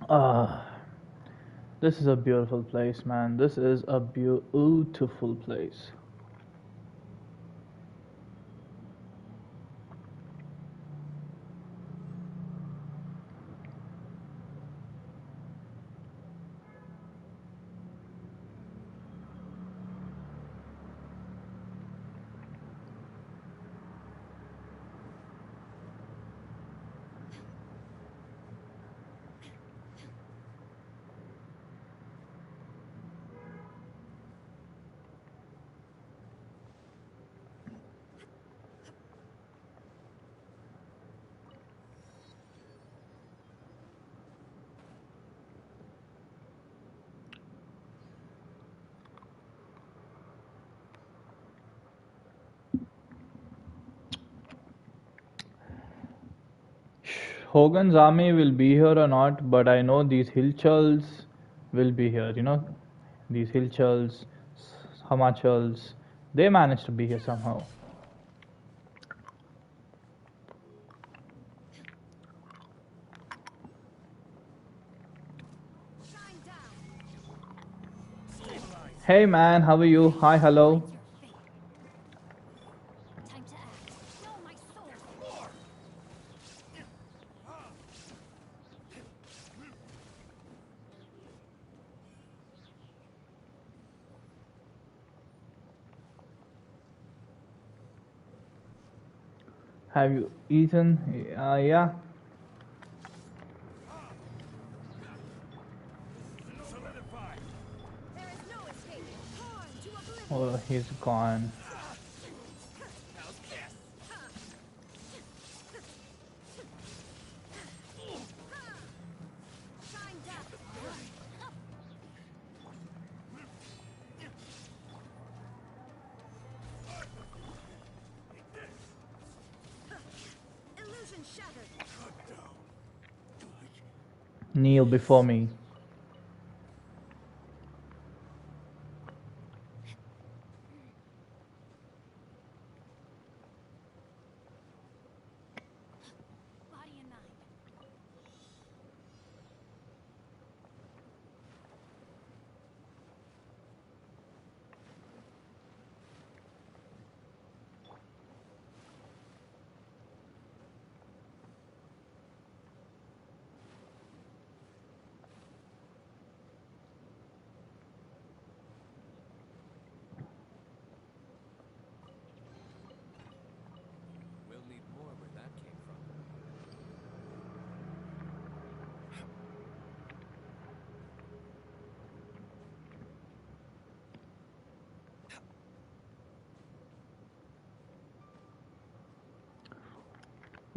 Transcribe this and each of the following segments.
Ah, this is a beautiful place, man. This is a beautiful place. Hogan's army will be here or not, but I know these Hilchals will be here. These Hilchals, Hamachals, they managed to be here somehow. Hey man, how are you? Hi, hello. Have you eaten? Yeah. Oh, he's gone. Kneel before me.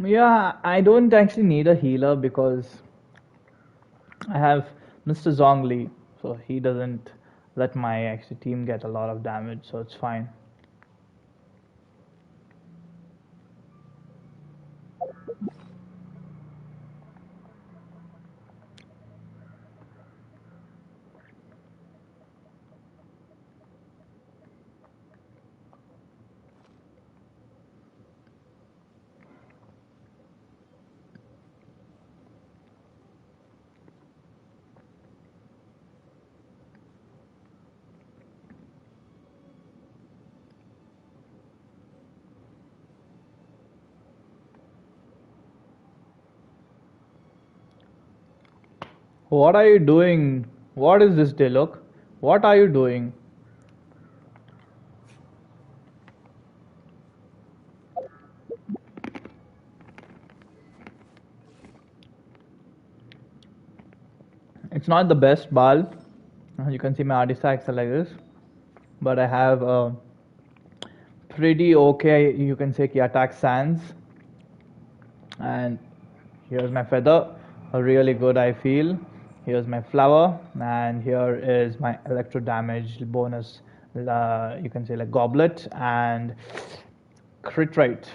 Yeah, I don't actually need a healer because I have Mr. Zhongli, so he doesn't let my actually team get a lot of damage, so it's fine. What are you doing? What is this, Dilok? What are you doing? It's not the best Baal. You can see my artifacts are like this, but I have a pretty okay, you can say, key attack sands. And here's my feather, a really good I feel. Here's my flower, and here is my electro damage bonus. You can say like goblet and crit rate.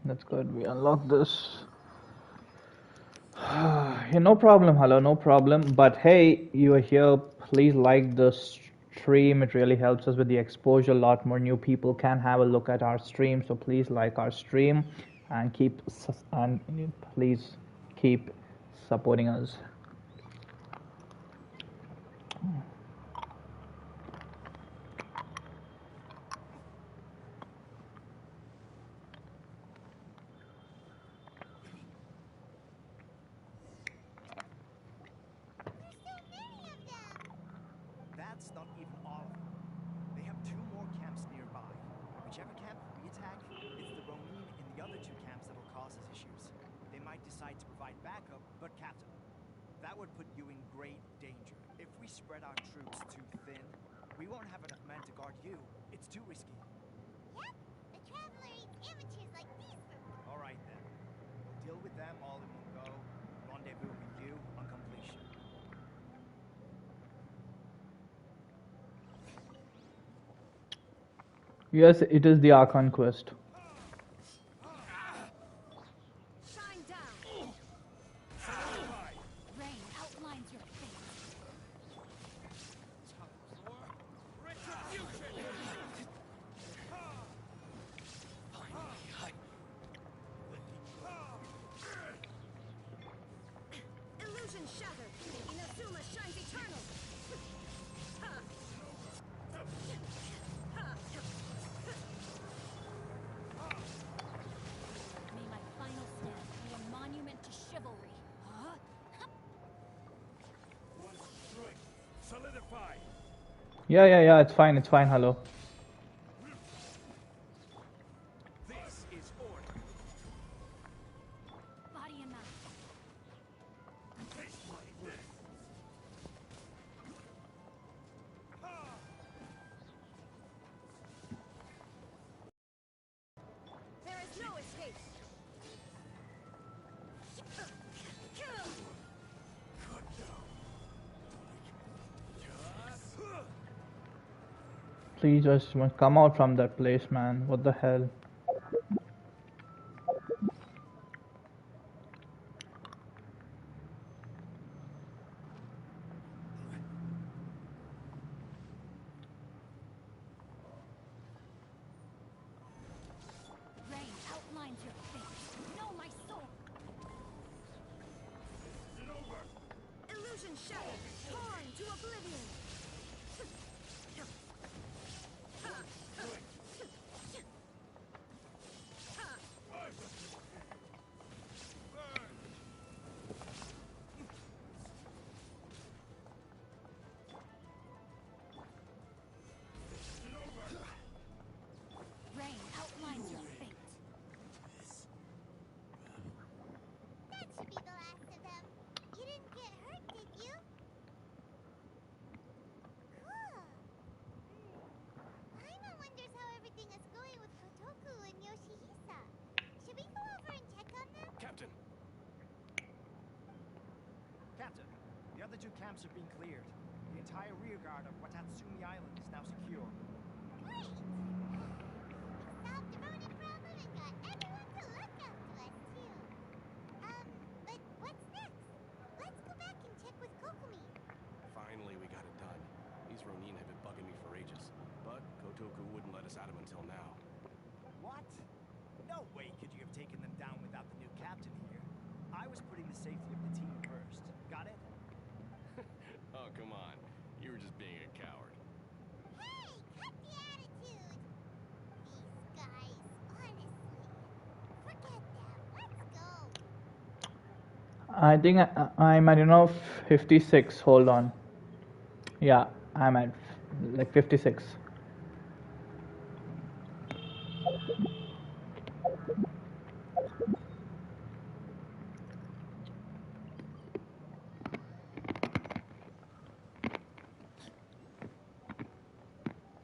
That's good. We unlock this. Yeah, no problem. Hello, no problem. But hey, you are here. Please like the stream. It really helps us with the exposure. A lot more new people can have a look at our stream. So please like our stream and please keep supporting us. That's not even all of them. They have two more camps nearby. Whichever camp we attack, it's the Ronin in the other two camps that'll cause us issues. They might decide to provide backup, but Captain, that would put you in great danger. If we spread our troops too thin, we won't have enough men to guard you. It's too risky. Yep, the Traveler eats amateurs like these for food. All right then. We'll deal with them all in one go. Rendezvous with you on completion. Yes, it is the Archon quest. Shine down. Rain outlines your fate. Illusion shattered. Inazuma shines eternal. May my final stand be a monument to chivalry. Solidify. Yeah. It's fine. It's fine. Hello. This is order. Body and mind. There is no escape. Please just come out from that place, man. What the hell? Rain outlines your fate. Know my soul. Illusion shattered. Torn to oblivion. Rain outlines your fate. That should be the last of them. You didn't get hurt, did you? Cool. Paimon wonders how everything is going with Kotoku and Yoshihisa. Should we go over and check on them? Captain. Captain, the other two camps have been cleared. The entire rearguard of Watatsumi Island is now secure. Great! We solved the Ronin problem and got everyone to look up to us, too. But what's next? Let's go back and check with Kokumi. Finally, we got it done. These Ronin have been bugging me for ages, but Kotoku wouldn't let us at him until now. What? No way could you have taken them down without the new captain here. I was putting the safety of the team first. Got it? Oh, come on. You were just being a coward. Hey, cut the attitude! These guys, honestly. Forget that. Let's go. I think I'm at 56. Hold on. Yeah, I'm at like 56.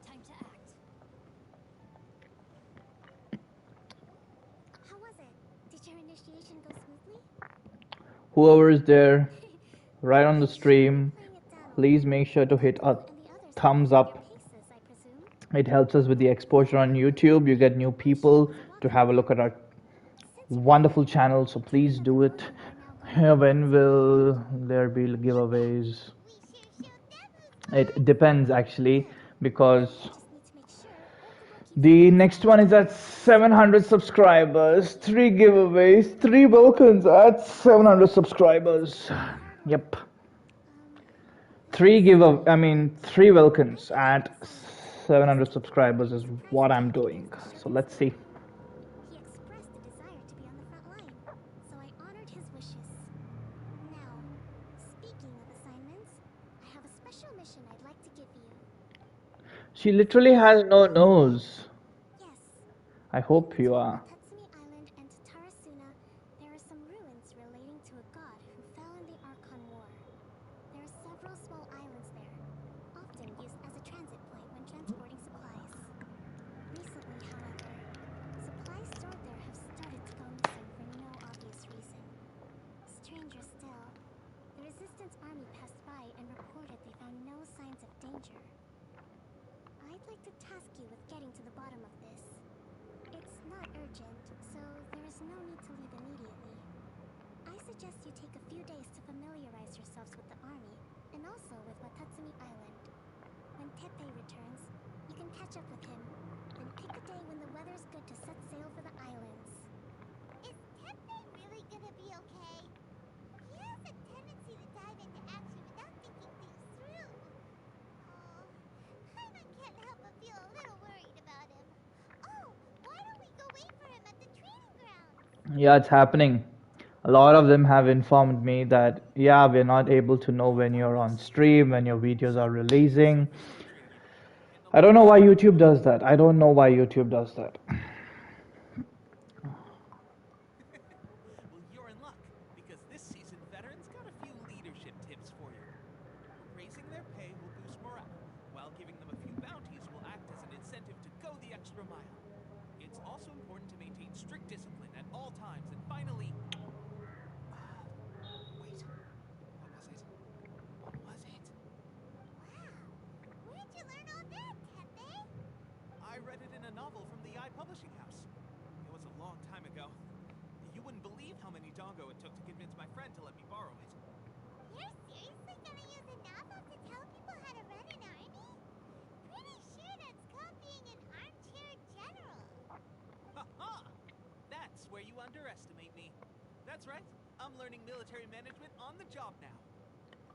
Time to act. How was it? Did your initiation go smoothly? Whoever is there right on the You should be stream, playing it down a please little. make sure to hit a Goku and the others will thumbs pick up your up. paces, I presume. It helps us with the exposure on YouTube. You get new I wish I people was to walking have a again. look at our Since you're wonderful here, channel, so tell me please about do the it. order you are now going Yeah, against. when will there be giveaways? We sure showed them who's It boss. depends actually, Good. because Now we just need to make sure Okubo keeps the Goku's next one is attitude at up. 700 subscribers. 3 giveaways, 3 Vulcans at 700 subscribers. Hard work. Yep. Let's see. I mean, 3 I Vulcans gave him an at assignment. 700 Asking Goku subscribers to is surprise what I'm attack doing. against the So Shogun's let's see. army. He expressed a desire to be on the front line, so I honored his wishes. Now, speaking of assignments, I have a special mission I'd like to give you. She literally has no nose. Yes, I in hope you between are. Watatsumi Island and Tatarasuna, there are some ruins relating to a god who fell in the Archon War. There are several small islands there, often used as a transit point when transporting supplies. Recently, however, supplies stored there have started to go missing for no obvious reason. Stranger still, the Resistance army passed by and reported they found no signs of danger. I'd like to task you with getting to the bottom of this. It's not urgent, so there is no need to leave immediately. I suggest you take a few days to familiarize yourselves with the army, and also with Watatsumi Island. When Teppei returns, you can catch up with him, then pick a day when the weather's good to set sail for the islands. Is Teppei really gonna be okay? He has a tendency to dive into action without thinking things through. Oh, Paimon can't help but feel a little worried about him. Oh, why don't we go wait for him at the training grounds? Yeah, it's happening. A lot of them have informed me that, yeah, we're not able to know when you're on stream, when your videos are releasing. I don't know why YouTube does that. I don't know why YouTube does that. Well, you're in luck, because this season veterans got a few leadership tips for you. Raising their pay will boost morale, while giving them a few bounties will act as an incentive to go the extra mile. It's also important to maintain strict discipline at all times, and finally... wait. What was it? What was it? Wow, where'd you learn all that, Teppei? I read it in a novel from the Publishing House. It was a long time ago. You wouldn't believe how many dongo it took to convince my friend to let me borrow it. You're seriously gonna use a novel to tell people how to run an army? Pretty sure that's called being an armchair general. Ha ha! That's where you underestimate me. That's right. I'm learning military management on the job now.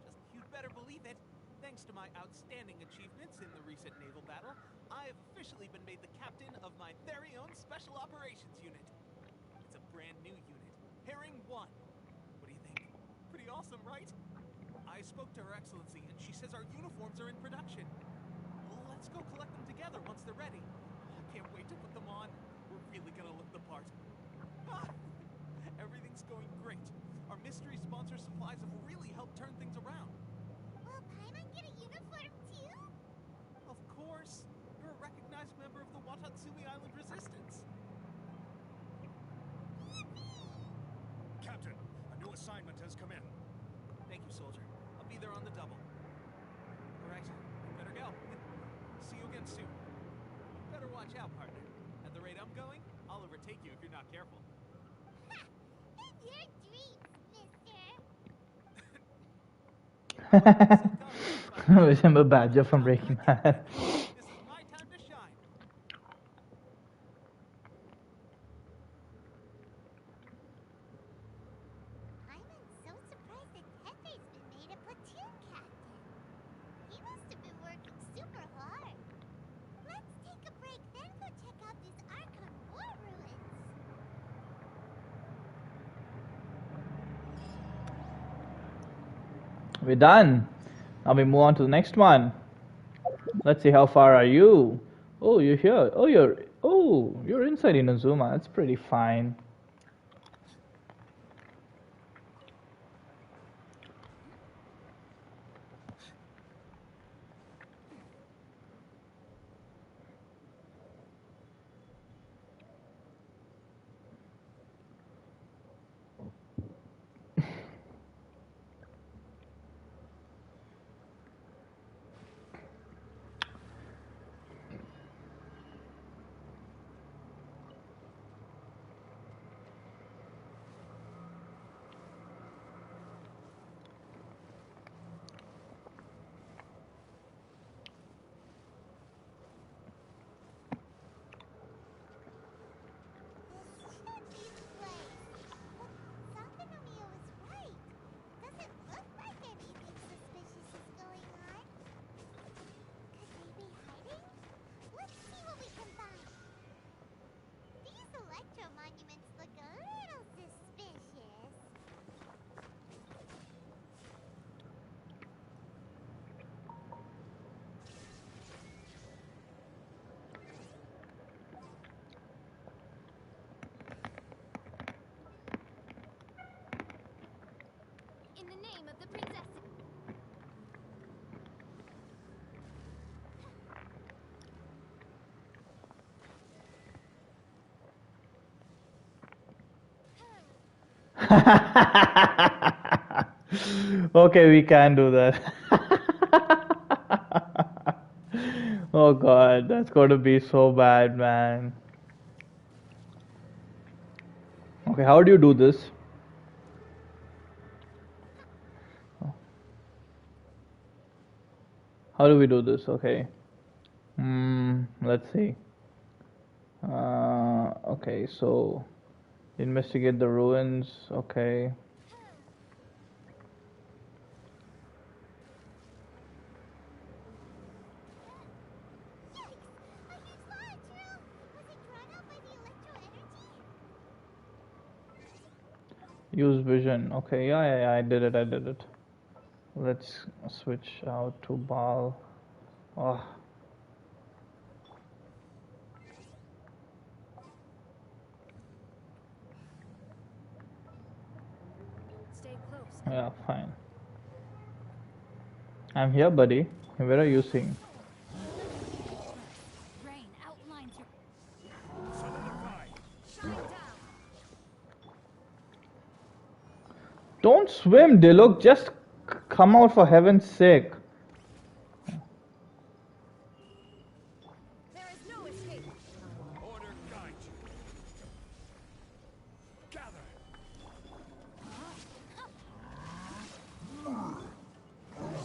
Just you'd better believe it. Thanks to my outstanding achievements in the recent naval battle, I have officially been made the captain of my very own Special Operations Unit. It's a brand new unit, Herring 1. What do you think? Pretty awesome, right? I spoke to Her Excellency, and she says our uniforms are in production. Let's go collect them together once they're ready. I can't wait to put them on. We're really gonna look the part. Ah, everything's going great. Our mystery sponsor supplies have really helped turn things around. Will Paimon get a uniform too? Of course. You're a recognized member of the Watatsumi Island Resistance. Captain, a new assignment has come in. Thank you, soldier. I'll be there on the double. All right, better go. See you again soon. Better watch out, partner. At the rate I'm going, I'll overtake you if you're not careful. Ha! In your dreams, mister. Remember Badger from Breaking Bad. This is my time to shine. Paimon's so surprised that Teppei's been made a platoon captain. He must have been working super hard. Let's take a break, then go check out these Archon War ruins. We're done. Now we move on to the next one. Let's see how far are you. Oh, you're here. You're inside Inazuma. That's pretty fine. This should be the place. But Sandanomiya was right. Doesn't look like anything suspicious is going on. Could they be hiding? Let's see what we can find. These electro monuments look a little suspicious. In the name of the princess. Okay, we can do that. Oh god, that's gonna be so bad, man. Okay, how do you do this? How do we do this? Okay. Let's see. Okay, so investigate the ruins. Okay. Yikes! A huge fire drill! Was it drawn out by the electro energy? Use vision. Okay, yeah, I did it. Let's switch out to Baal. Oh, Stay close. yeah, fine. I'm here, buddy. Where are you seeing? Rain outlines your Solidify. shine down. Don't swim, Diluc. Just come out for heaven's sake. There is no escape. Order guide you. Gather.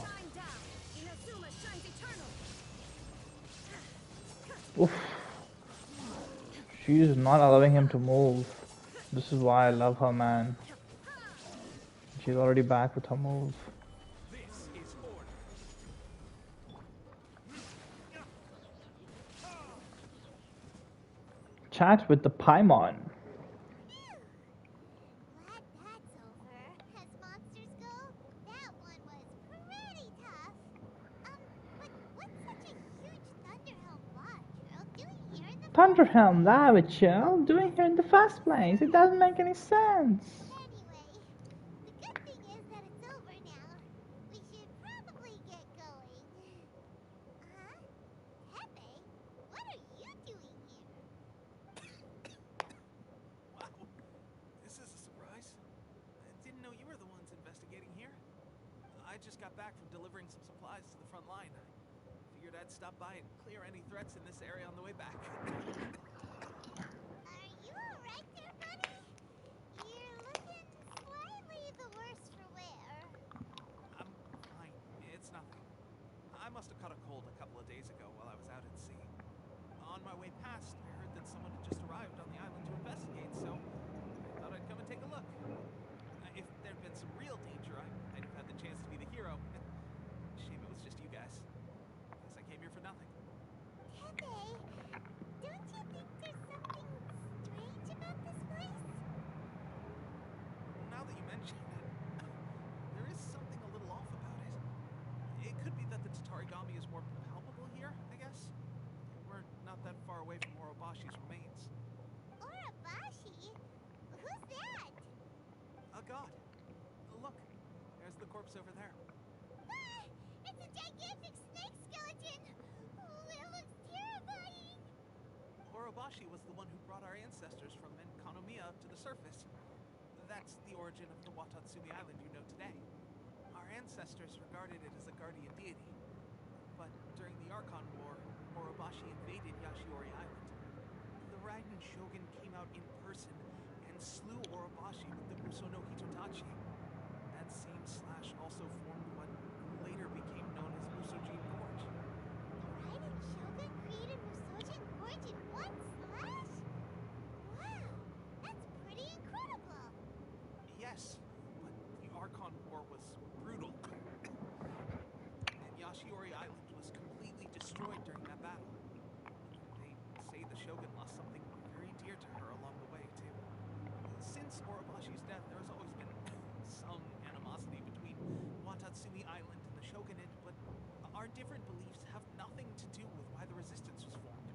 Shine down. Inazuma shines eternal. Oof. She's not allowing him to move. This is why I love her, man. She's already back with her move. This is order. Chat with the Paimon. Glad that's over. As monsters go, that one was pretty tough. But what's such a huge Thunderhelm lodge doing here in the Thunderhelm Lavachill doing here in the first place? It doesn't make any sense. Anyway, the good thing is that it's over now. We should probably get going. Huh? Pepe, what are you doing here? Wow, this is a surprise. I didn't know you were the ones investigating here. I just got back from delivering some supplies to the front line. Figured I'd stop by and clear any threats in this area on the way back. Are you alright there, buddy? You're looking slightly the worse for wear. I'm fine. It's nothing. I must have caught a cold a couple of days ago while I was out at sea. On my way past, I heard that someone had just arrived on the island to investigate, so I thought I'd come and take a look. If there'd been some real danger, I'd have had the chance to be the hero. Shame it was just you guys. Guess I came here for nothing. Pepe, don't you think there's something strange about this place? Now that you mention it, there is something a little off about Orobashi's remains. Urabashi? Who's that? A god. Look, there's the corpse over there. Ah! It's a gigantic snake skeleton! Oh, it looks terrifying! Orobashi was the one who brought our ancestors from Enkanomiya to the surface. That's the origin of the Watatsumi Island you know today. Our ancestors regarded it as a guardian deity. But during the Archon War, Orobashi invaded Yashiori Island. The Raiden Shogun came out in person and slew Orobashi with the Muso no Hitotachi. That same slash also formed what later became known as Musojin Gorge. Raiden Shogun created Musojin Gorge in one slash? Wow, that's pretty incredible! Yes, but the Archon War was brutal. And Yashiori Island was completely destroyed during that battle. They say the Shogun lost something very dear to her along the way, too. Since Orobashi's death, there has always been some animosity between Watatsumi Island and the Shogunate, but our different beliefs have nothing to do with why the resistance was formed.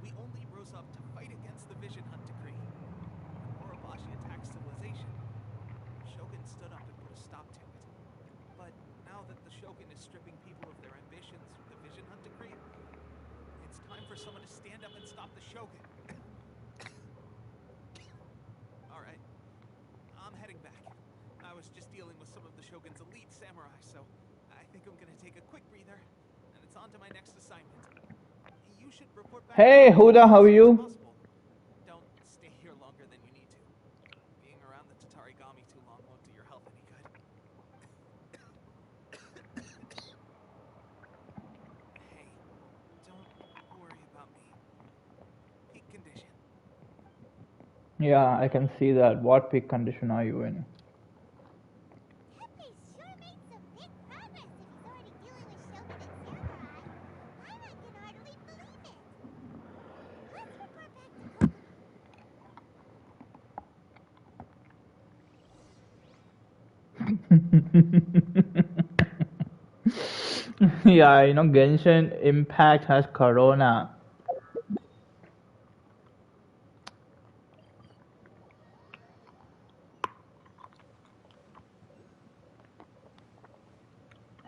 We only rose up to fight against the Vision Hunt decree. When Orobashi attacked civilization, the Shogun stood up and put a stop to it. But now that the Shogun is stripping people of their ambitions with the Vision Hunt decree, it's time for someone to stand up and stop the Shogun. Alright, I'm heading back. I was just dealing with some of the Shogun's elite samurai, so I think I'm gonna take a quick breather, and it's on to my next assignment. You should report back. Hey, Huda, how are as soon as you? possible. Don't stay here longer than you need to. Being around the Tatarigami too long won't do your health any good. Hey, don't worry about me. Peak condition. Yeah, I can see that. What peak condition are you in? Pepe sure made some big progress if he's already dealing with Shogun and samurai. I can hardly believe it. Let's report back to Kokumi. Yeah, Genshin Impact has Corona.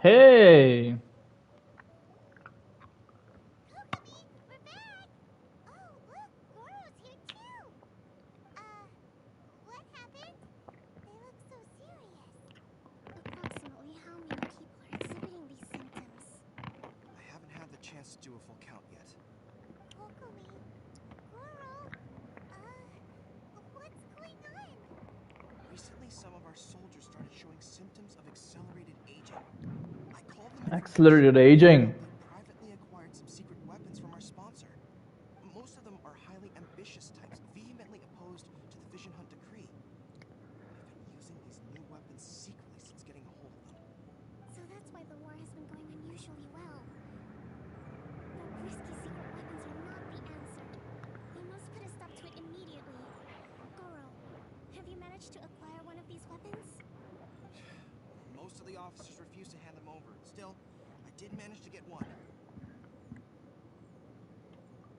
Hey! Kokumi, we're back! Oh, look, Goro's here too! What happened? They look so serious. Approximately how many people are exhibiting these symptoms? I haven't had the chance to do a full count yet. Kokumi, Goro, what's going on? Recently, some of our soldiers started showing symptoms of accelerated aging. I call them Accelerated aging. They privately acquired some secret weapons from our sponsor. Most of them are highly ambitious types, vehemently opposed to the Vision Hunt decree. They've been using these new weapons secretly since getting a hold of them. So that's why the war has been going unusually well. The risky secret weapons are not the answer. We must put a stop to it immediately. Goro, have you managed to acquire one of these weapons? Most of the officers refuse to hand them over. Still, I did manage to get one.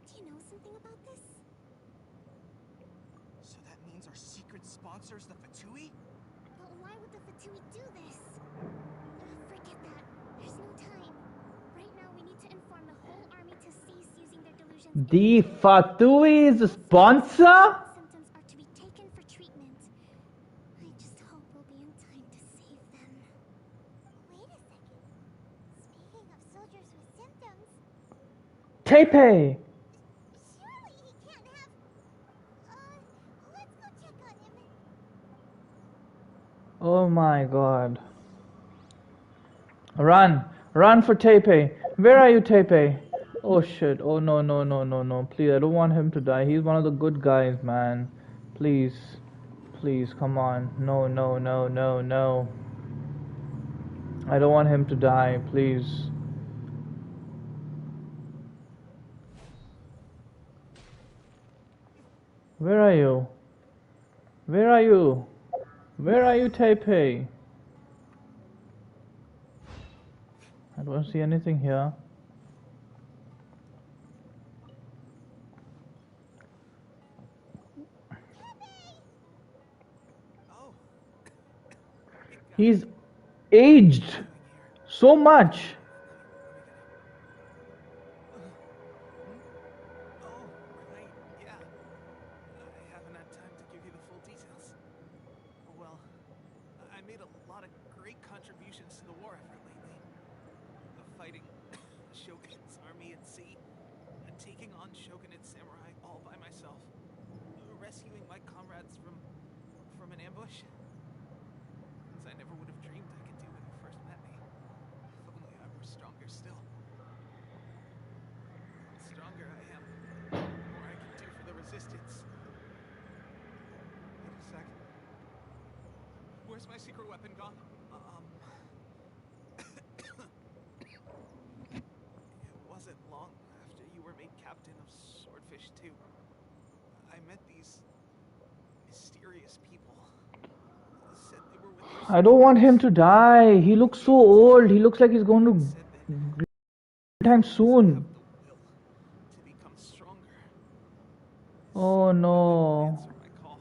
Do you know something about this? So that means our secret sponsor is the Fatui? But why would the Fatui do this? Forget that. There's no time. Right now we need to inform the whole army to cease using their delusions. The Fatui is a sponsor? Symptoms are to be taken for treatment. I just hope we'll be in time to save them. Wait a second. Speaking of soldiers with symptoms, Tepe! surely he can't have... let's go check on him. Oh my god. Run! Run for Tepe! Where are you, Tepe? Oh shit. Oh no, no, no, no, no. Please, I don't want him to die. He's one of the good guys, man. Please. Please, come on. No, no, no, no, no. I don't want him to die, please. Where are you? Where are you? Where are you, Taipei? I don't see anything here. He's aged Doing here? so much. Oh, right, yeah. I haven't had time to give you the full details. Well, I made a lot of great contributions to the war effort lately. Fighting Shogun's army at sea, taking on Shogunate samurai all by myself, rescuing my comrades from an ambush. Things I never would have dreamed I could do when you first met me. If only I were stronger still. The stronger I am, the more I can do for the resistance. Wait a sec. Where's my secret weapon gone? It wasn't long after you were made captain of Swordfish 2. I met these mysterious people. Said they were with I don't want him to die. He looks so old. He looks like he's going to said that time have soon. the will to become stronger. Oh Soon no. they'll answer my call.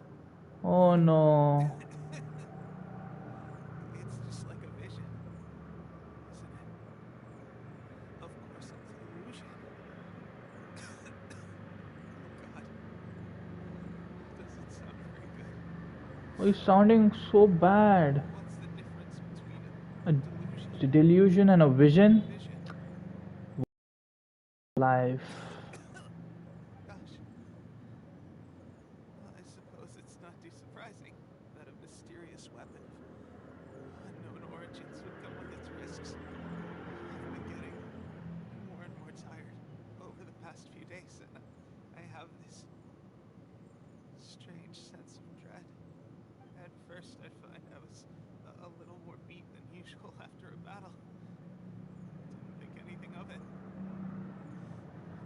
Oh no. It's just like a vision, isn't it? Of course, a delusion. Oh God, doesn't sound very good. Oh, he's sounding so bad. What's the difference between A a delusion delusion and a and vision. a vision? Life. Gosh, well, I suppose it's not too surprising that a mysterious weapon of unknown origins would come with its risks. I've been getting more and more tired over the past few days, and I have this strange sense of dread. At first, I'd find I was a little more beat than usual after a battle. Didn't think anything of it.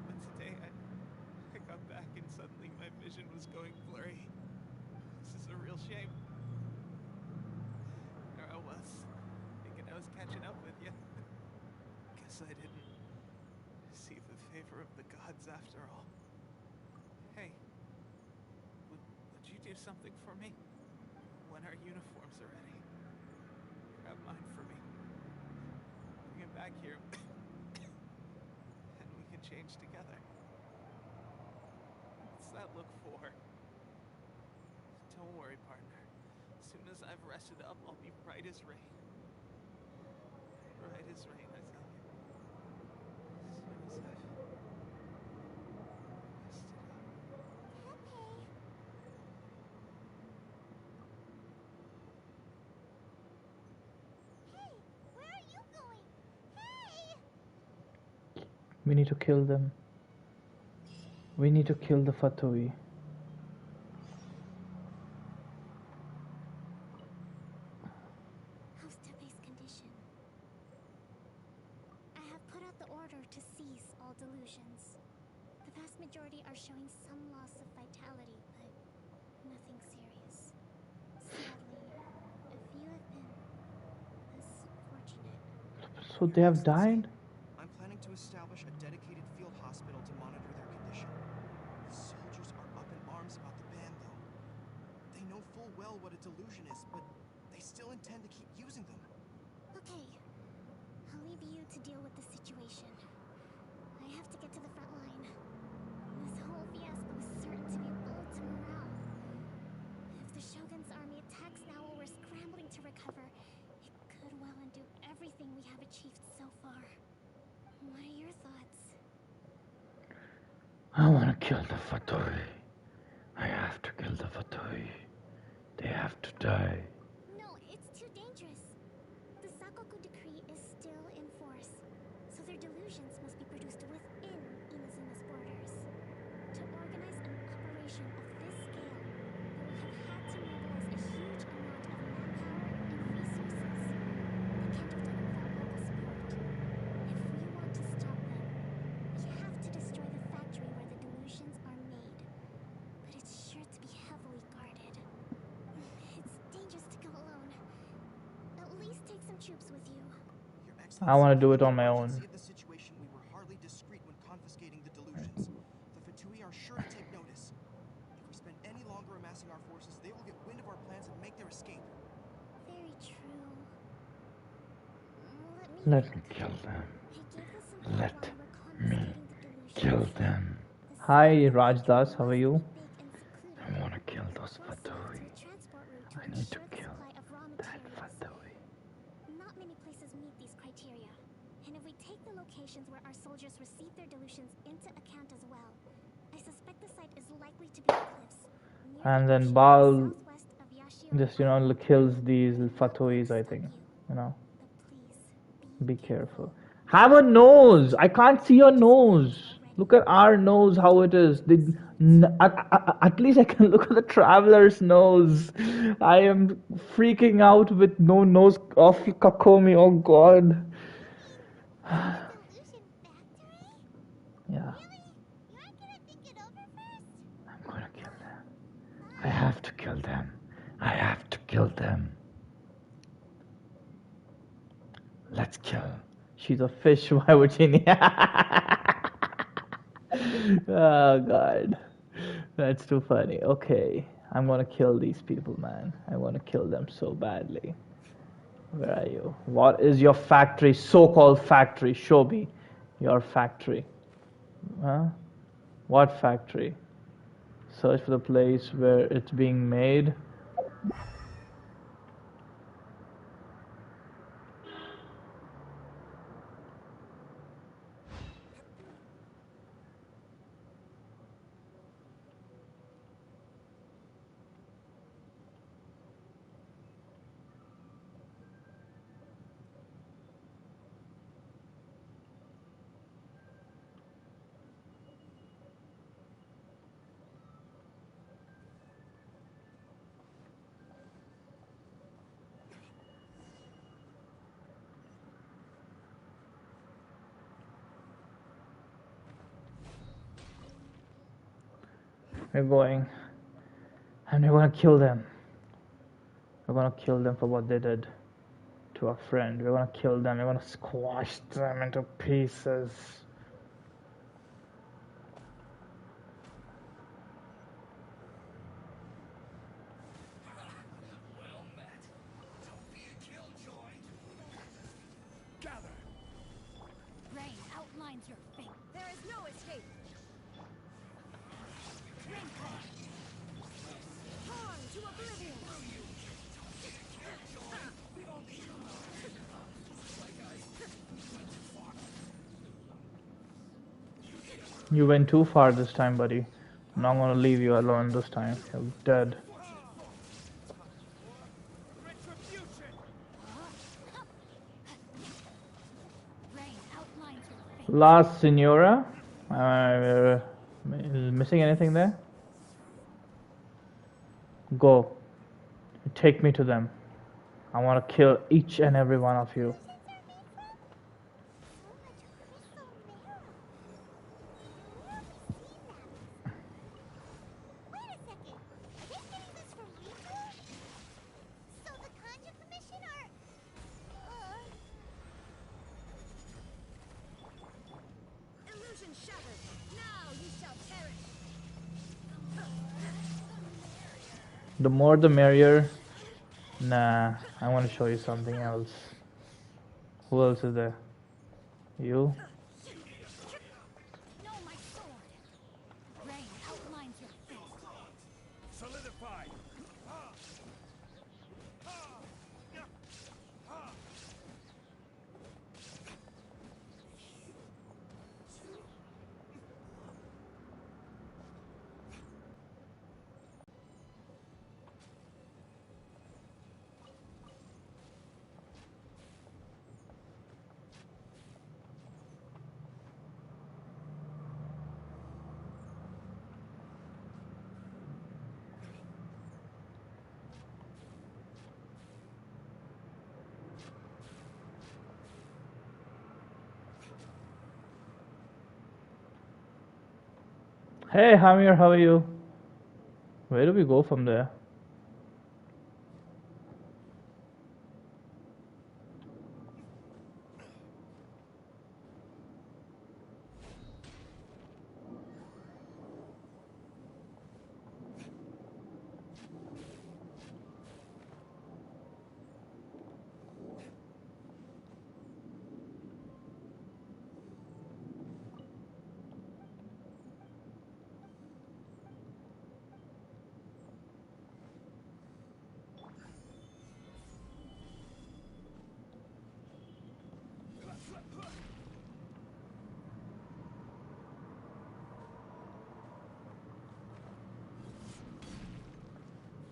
But today, I got back and suddenly my vision was going blurry. This is a real shame. There I was, thinking I was catching up with you. Guess I didn't receive the favor of the gods after all. Hey, would you do something for me? When our uniforms are ready, grab mine for me. Bring it back here, and we can change together. What's that look for? Don't worry, partner. As soon as I've rested up, I'll be bright as rain. Bright as rain, I tell you. As soon as I've rested up. Hey, where are you going? Hey! We need to kill them. We need to kill the Fatui. How's Tepe's condition? I have put out the order to cease all delusions. The vast majority are showing some loss of vitality, but nothing serious. Sadly, a few have been less fortunate. So they have died? I'm planning to establish a dedicated field hospital to monitor their condition. The soldiers are up in arms about the ban, though. They know full well what a delusion is, but they still intend to keep using them. Okay, I'll leave you to deal with the situation. I have to get to the front line. This whole fiasco is certain to be a blow to morale. If the Shogun's army attacks now while we're scrambling to recover, it could well undo everything we have achieved so far. What are your thoughts? I want to kill the Fatui. I have to kill the Fatui. They have to die. No, it's too dangerous. The Sakoku decree is still in force, so their delusions must be produced within Inazuma's borders. To organize an operation of this scale, they will have had to mobilize a huge amount of manpower and resources. They can't have done it without local support. If we want to stop them, we have to destroy the factory where the delusions are made. But it's sure to be heavily guarded. It's dangerous to go alone. At least take some troops with you. Your I want to Excellency, do it given on my the own. urgency of the situation, we were hardly discreet when confiscating the delusions. The Fatui are sure to take notice. If we spend any longer amassing our forces, they will get wind of our plans and make their escape. Very true. Let me kill them. Let me kill them. Hi, Rajdas. How are you? I want to kill those Fatui. I need to kill that Fatui. Not many places meet these criteria. And if we take the locations where our soldiers receive their dilutions into account as well, I suspect the site is likely to be the cliffs. Near the And then ocean, Baal southwest of Yashio just, Island. kills these I'm not Fatuis, I jealous think. of you, You know. but please Be careful. Have a nose. I can't see your nose. Look at our nose, how it is. At least I can look at the traveler's nose. I am freaking out with no nose of Kakomi. Oh God. Dilution factory? Yeah, Really? You aren't gonna think it over first? I'm gonna kill them. I have to kill them. I have to kill them. Let's kill. She's a fish. Why would she need? Oh God, that's too funny. Okay, I'm gonna kill these people, man. I wanna kill them so badly. Where are you? What is your factory? So-called factory. Show me your factory. Huh? What factory? Search for the place where it's being made. We're going, and we're gonna kill them. We're gonna kill them for what they did to our friend. We're gonna kill them. We're gonna squash them into pieces. Gather. Rain outlines your fate. There is no escape. Torn to oblivion. You went too far this time, buddy. I'm not gonna leave you alone this time. You're dead. Retribution. Rain outlines your fate. Last Senora. Is missing anything there? Go. Take me to them. I want to kill each and every one of you. Illusion shattered. Now you shall perish. The more the merrier. Nah, I want to show you something else. Who else is there? You? No, my sword. Rain outlines your fate. Solidify. Hey, Hamir, how are you? Where do we go from there?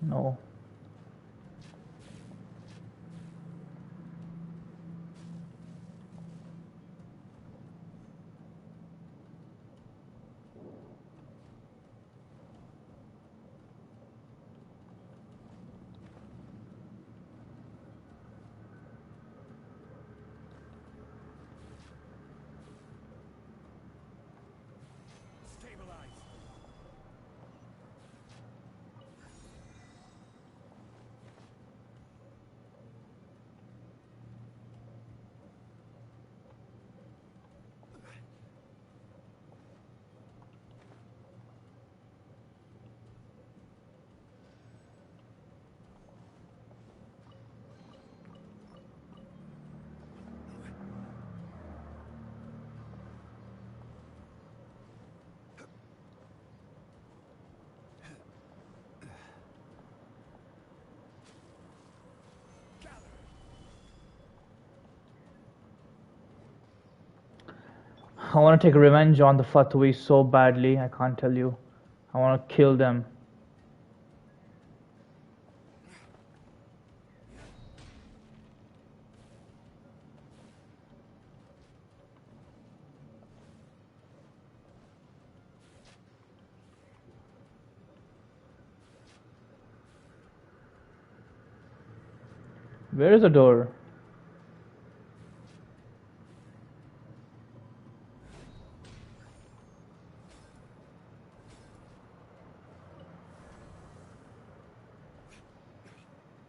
No. Stabilize. I want to take revenge on the Fatui so badly, I can't tell you. I want to kill them. Where is the door?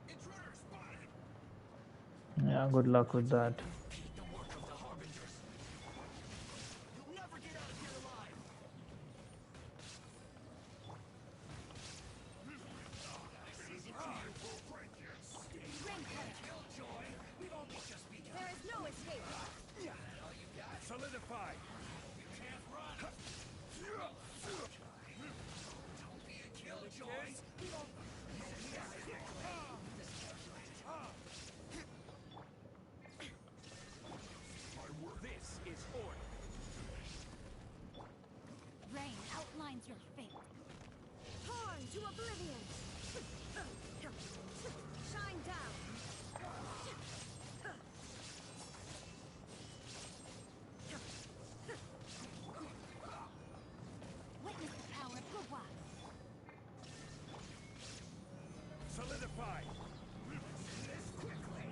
Intruder spotted. Yeah, good luck with that. The work of the harbingers. You'll never get out of here alive. Killjoy. We've only just begun. There is no escape. Solidify. You can't run. Don't be a killjoy. This is order. Rain outlines your fate. Torn to oblivion. Shine down. Witness the power of Gugwa. Solidify. This quickly.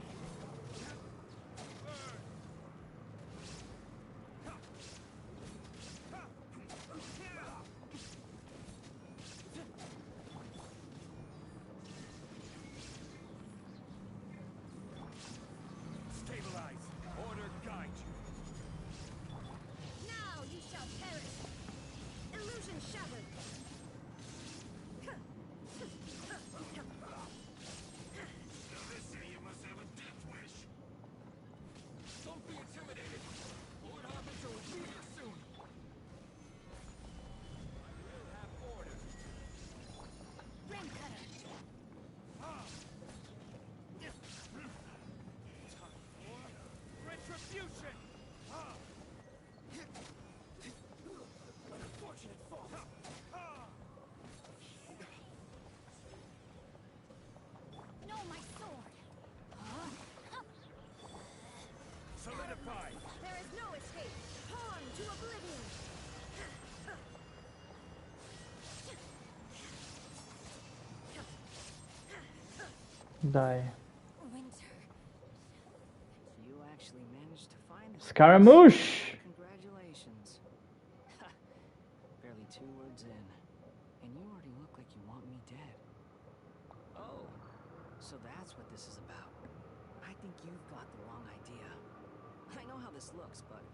Stabilize. Order guide you. Now you shall perish. Illusion shattered. They say you must have a death wish. Don't be intimidated. Lord Harbinger will be here soon. I will have order. Rain cutter. Retribution! Unfortunate fall. No, my sword. Solidify! There is no escape. Torn to oblivion. Die. Winter. You actually managed to find it. Scaramouche! Congratulations. Barely 2 words in, and you already look like you want me dead. Oh, so that's what this is about. I think you've got the wrong idea. I know how this looks, but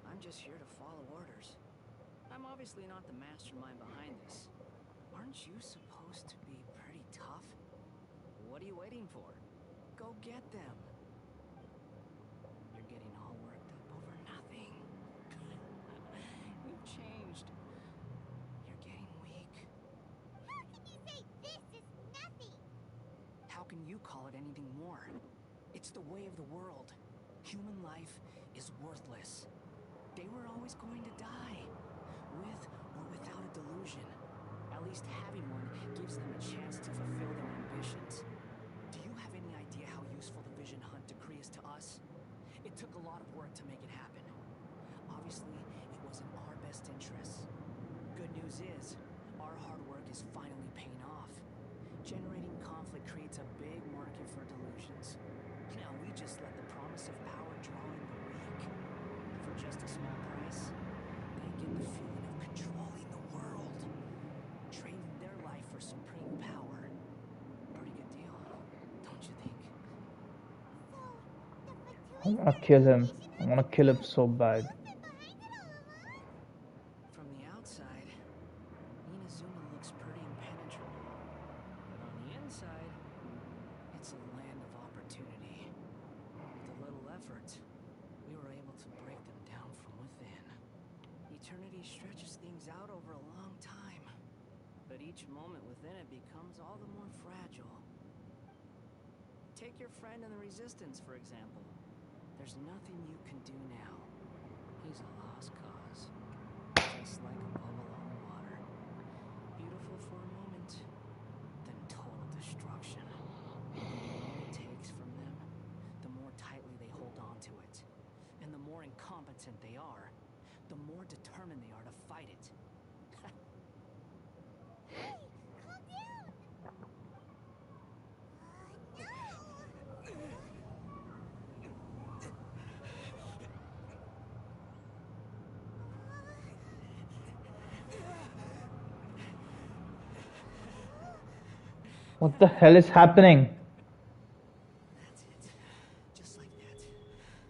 I'm just here to follow orders. I'm obviously not the mastermind behind this. Aren't you supposed to be pretty tough? What are you waiting for? Go get them. You're getting all worked up over nothing. You've changed. You're getting weak. How can you say this is nothing? How can you call it anything more? It's the way of the world. Human life is worthless. They were always going to die. With or without a delusion. At least having one gives them a chance to fulfill their work to make it happen. Obviously, it was in our best interests. Good news is, our hard work is finally paying off. Generating conflict creates a big market for delusions. Now we just let the promise of power draw in the weak. For just a small price, they get the feeling of controlling the world. Trading their life for supreme power. Pretty good deal, don't you think? I want to kill him. I want to kill him so bad. From the outside, Inazuma looks pretty impenetrable. But on the inside, it's a land of opportunity. With a little effort, we were able to break them down from within. Eternity stretches things out over a long time, but each moment within it becomes all the more fragile. Take your friend in the Resistance, for example. There's nothing you can do now. He's a lost cause. Just like a bubble on water. Beautiful for a moment, then total destruction. The more it takes from them, the more tightly they hold on to it. And the more incompetent they are, the more determined they are to fight it. Hey, calm down! What the hell is happening? That's it. Just like that.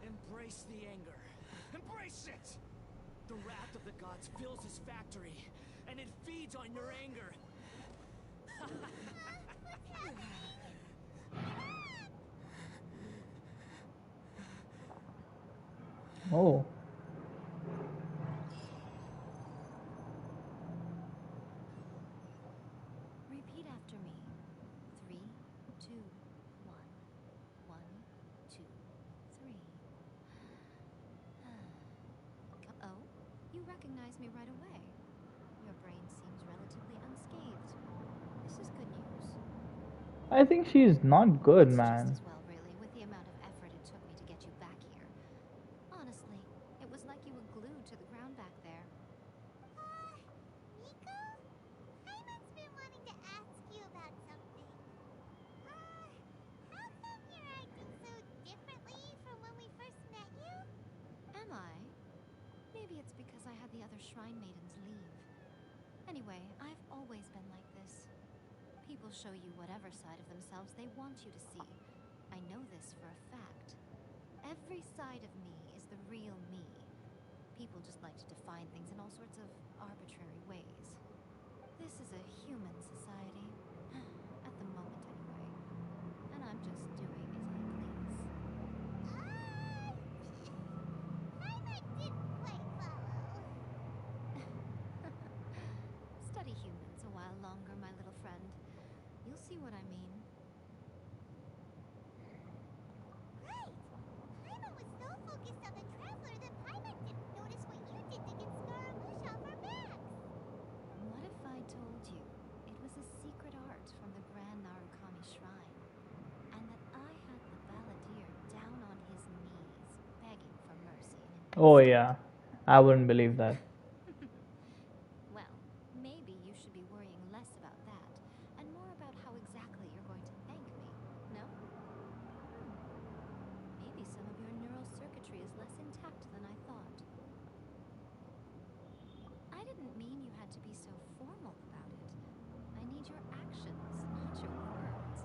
Embrace the anger. Embrace it! The wrath of the gods fills his factory, and it feeds on your anger. Oh. Repeat after me. 3, 2, 1. 1, 2, 3. Oh, you recognize me right away. Your brain seems relatively unscathed. This is good news. I think she's not good, It's man. just as well, really, with the amount of effort it took me to get you back here. Honestly, it was like you were glued to the ground back there. Nico? Paimon's been wanting to ask you about something. How come you're acting so differently from when we first met you? Am I? Maybe it's because I had the other Shrine Maidens leave. Anyway, I've always been like this. People show you whatever side of themselves they want you to see. I know this for a fact. Every side of me is the real me. People just like to define things in all sorts of arbitrary ways. This is a human society. At the moment, anyway. And I'm just doing as I please. Paimon didn't quite follow. Study humans a while longer, my little friend. You'll see what I mean. Right! Paimon was so focused on the Traveler that Paimon didn't notice what you did to get Scaramouche off our backs. What if I told you it was a secret art from the Grand Narukami Shrine, and that I had the Balladeer down on his knees, begging for mercy and Oh, yeah. I wouldn't believe that. Well, maybe you should be worrying less about that, and more about how exactly you're going to thank me, no? Maybe some of your neural circuitry is less intact than I thought. I didn't mean you had to be so formal about it. I need your actions, not your words.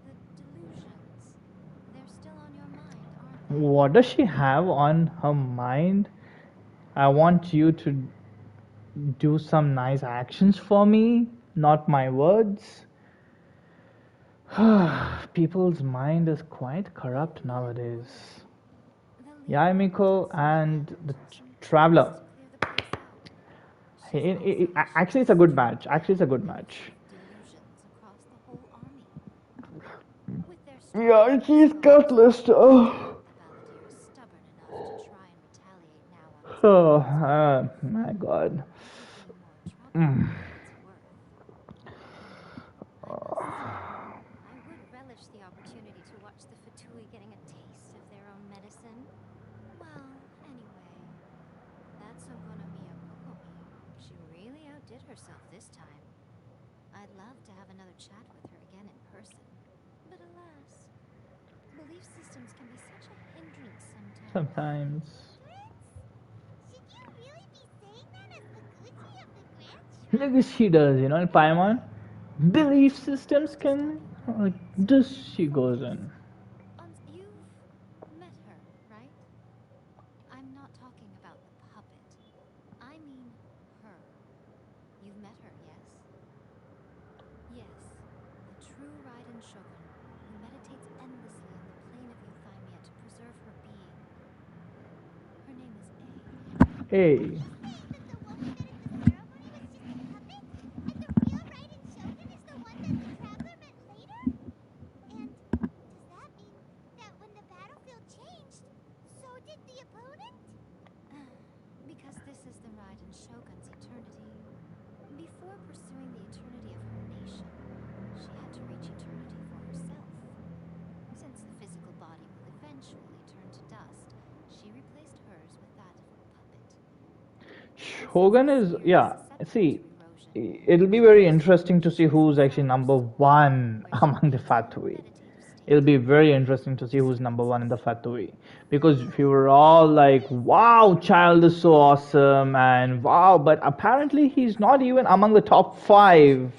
The delusions. They're still on your mind, aren't they? What does she have on her mind? I want you to do some nice actions for me, not my words. People's mind is quite corrupt nowadays. The Yeah, leader Miko wants and some the time Traveler. to clear the place out. She's It- also it- actually, it's a good match. Actually, it's a good match. delusions across the whole army. With their Yeah, strong she's skulls, catalyst. the Balladeer is stubborn enough to try and retaliate now on his Oh, enemies. my God. Could be more trouble Mm. than it's worth. I must say, I would relish the opportunity to watch the Fatui getting a taste of their own herself this time. I'd love to have another chat with her again in person. But alas, belief systems can be such a hindrance sometimes. Sometimes. Should you really be saying that as the Gucci of the Grand Look Shrine? what she does, you know, in Paimon. Belief systems can. Like, this she goes in. You've met her, right? I'm not talking about the puppet. I mean her. You've met her, yes? Yes, the true Raiden Shogun, who meditates endlessly on the plane of Euthymia to preserve her being. Her name is A. Hey. Saying that the one we met at the ceremony was just a puppet, and the real Raiden Shogun is the one that the Traveler met later? And does that mean that when the battlefield changed, so did the opponent? Because this is the Raiden Shogun's eternity. Before pursuing the eternity of her nation, she had to reach eternity for herself. Since the physical body will eventually turn to dust, she replaced hers with that of a puppet. Shogun is, yeah, see, it'll be very interesting to see who's actually number one among the Fatui. It'll be very interesting to see who's number one in the Fatui. Because if you were all like, wow, child is so awesome, and wow, but apparently he's not even among the top 5.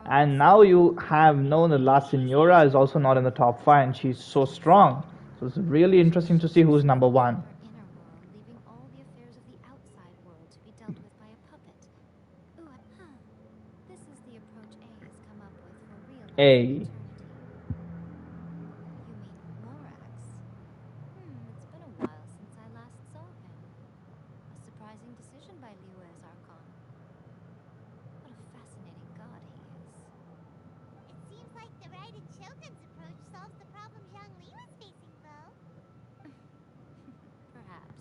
And now you have known that La Signora is also not in the top 5, and she's so strong. So it's really interesting to see who's number one. Her inner world, leaving all the affairs of the outside world to be dealt with by a puppet. Ooh, this is the approach A has come up with for realizing A. eternity. You mean Morax? It's been a while since I last saw him. A surprising decision by Liu's Archon. What a fascinating god he is. It seems like the Raiden Shogun's approach solves the problem Zhang Li was facing, though. Perhaps.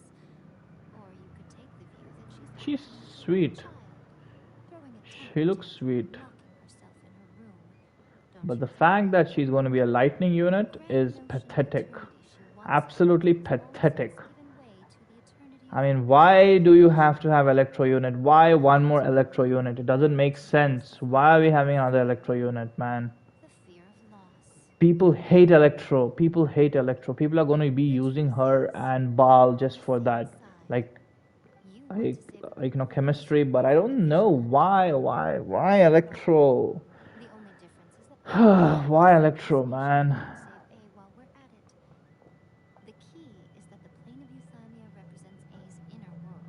Or you could take the view that She's she's like sweet. a child, throwing a She looks temper sweet. tantrum, locking herself in her room. Don't But you the think? fact that she's going to be a lightning unit is pathetic. Absolutely pathetic. I mean, why do you have to have electro unit? Why one more electro unit? It doesn't make sense. Why are we having another electro unit, man? The fear of loss. People hate electro. People hate electro. People are going to be using her and Baal just for that, like you know, chemistry. But I don't know why electro. The only difference is that Why electro, man? save A while we're at it. The key is that the plane of Euthymia represents A's inner world.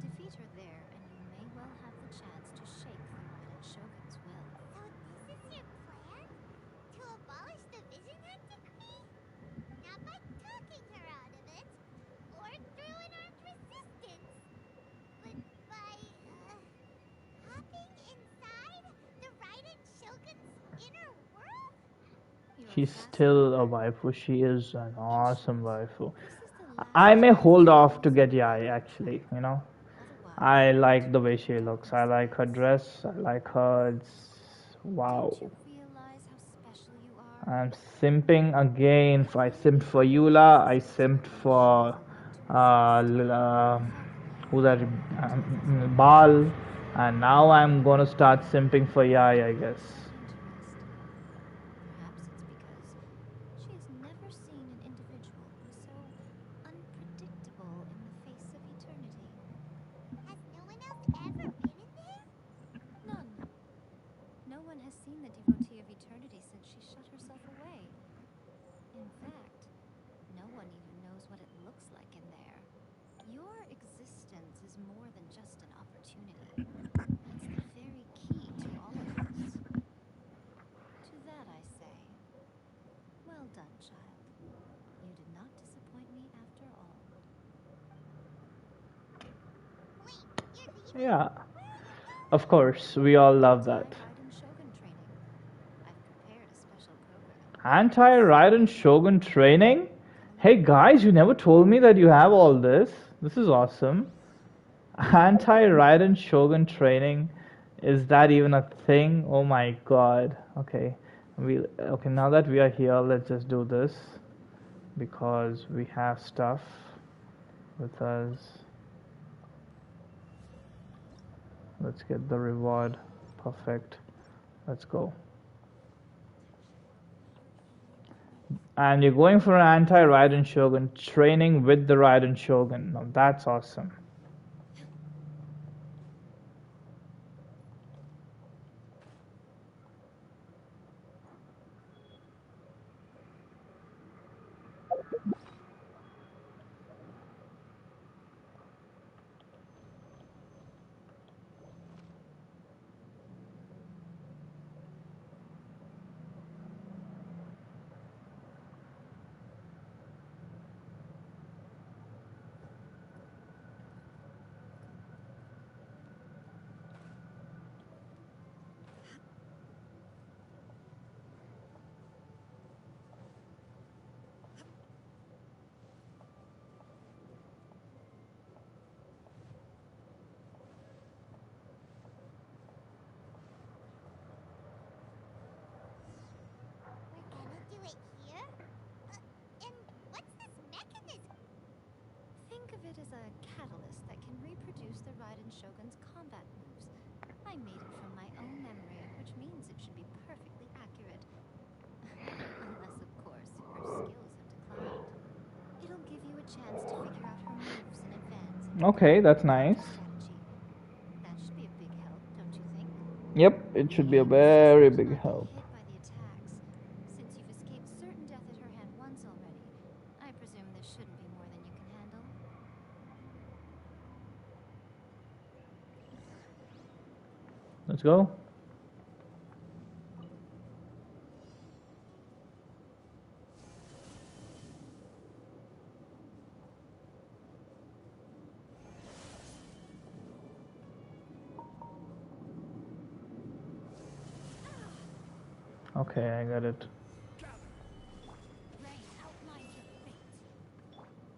Defeat her there, and you may well have the chance to shake the Raiden Shogun's will. So this is your plan? To abolish the Vision Hunt decree? Not by talking her out of it, or through an armed resistance, but by, hopping inside the Raiden Shogun's inner world? She's still a waifu. She is an awesome waifu. This is the last I may hold off to get Yai, actually, you know. otherwise. I like the way she looks. I like her dress. I like her. It's wow. Don't you realize how special you are? I'm simping again. I simped for Eula. I simped for who's that? Baal. And now I'm gonna start simping for Yai, I guess. Interesting. Perhaps it's because she has never seen an individual who is so unpredictable in the face of eternity. Has no one else ever been in there? None. No one has seen the devotee of eternity since she shut herself away. In fact, no one even knows what it looks like in there. Your existence is more than just an opportunity. It's the very key to all of this. To that I say, well done, child. You did not disappoint me after all. Wait, you're leaving? Yeah, of course. We all love that. Raiden Shogun training. I've prepared a special program. Anti-Raiden Shogun training? Hey guys, you never told me that you have all this. This is awesome. Anti-Raiden Shogun training. Is that even a thing? Oh my god. Okay. Okay, now that we are here, let's just do this. Because we have stuff with us. Let's get the reward. Perfect. Let's go. And you're going for an anti-Raiden Shogun, training with the Raiden Shogun. Now that's awesome. We're gonna do it here? And what's this mechanism? Think of it as a catalyst that can reproduce the Raiden Shogun's combat moves. I made it from my own memory, which means it should be perfectly accurate. Unless, of course, her skills have declined. It'll give you a chance to figure out her moves in advance. And Okay, that's nice. strategy. That should be a big help, don't you think? Yep, it should be a very big Not get help. hit by the attacks. Since you've escaped certain death at her hand once already, I presume this shouldn't be more than you can handle. Let's go. Okay, I got it. Rain outlines your fate.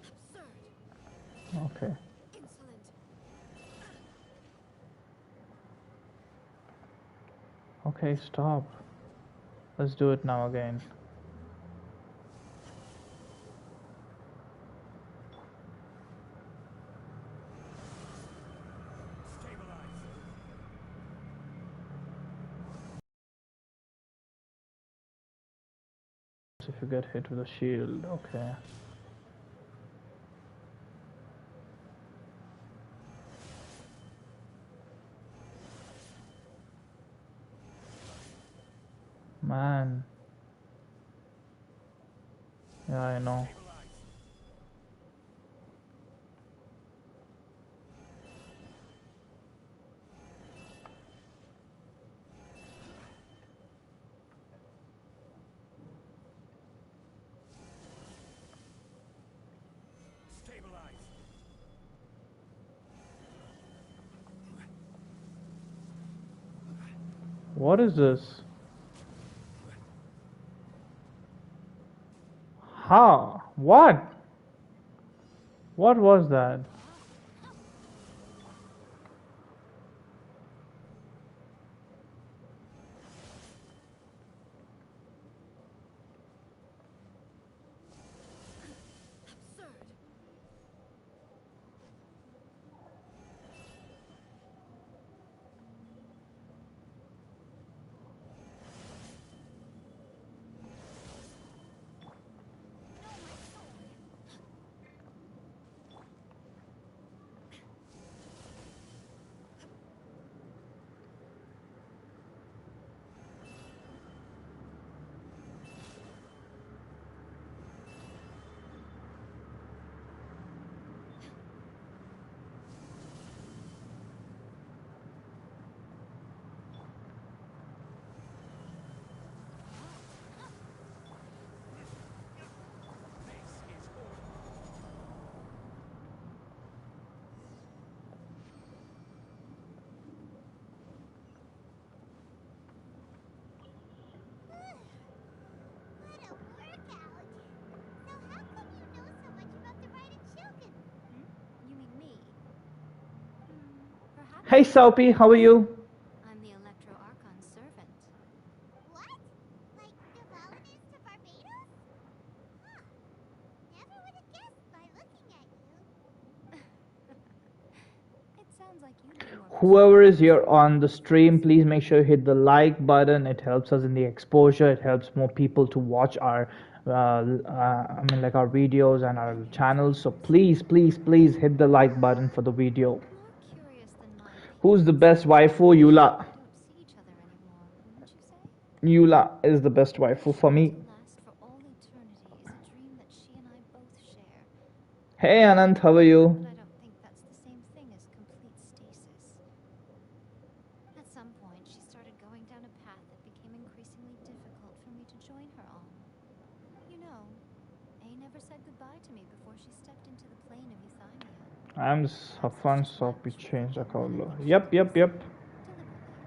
Absurd. Okay. Insolent. Okay, stop. Let's do it now again. If you get hit with a shield, okay. Man. Yeah, I know. What is this? How? What? What was that? Absurd. Hey Soapy, how are you? I'm the Electro Archon's servant. What? Like the Validus to Barbados? Huh. Never would have guessed by looking at you. It sounds like you'd be more Whoever is here on the stream, please make sure you hit the like button. It helps us in the exposure. It helps more people to watch our, like our videos and our channels. So please, please, please hit the like button for the video. more curious than my Who's the penis. best waifu? Yula. We don't see each other anymore, wouldn't you say? Yula is the best waifu for me. To last for all eternity is a dream that she and I both share. Hey Anant, how are you? But I don't think that's the same thing as complete stasis. At some point, she started going down a path that became increasingly difficult for me to join her on. You know, A never said goodbye to me before she stepped into the plane of Euthymia. I'm Safan Soapy changed the color. Yep. Deliberately.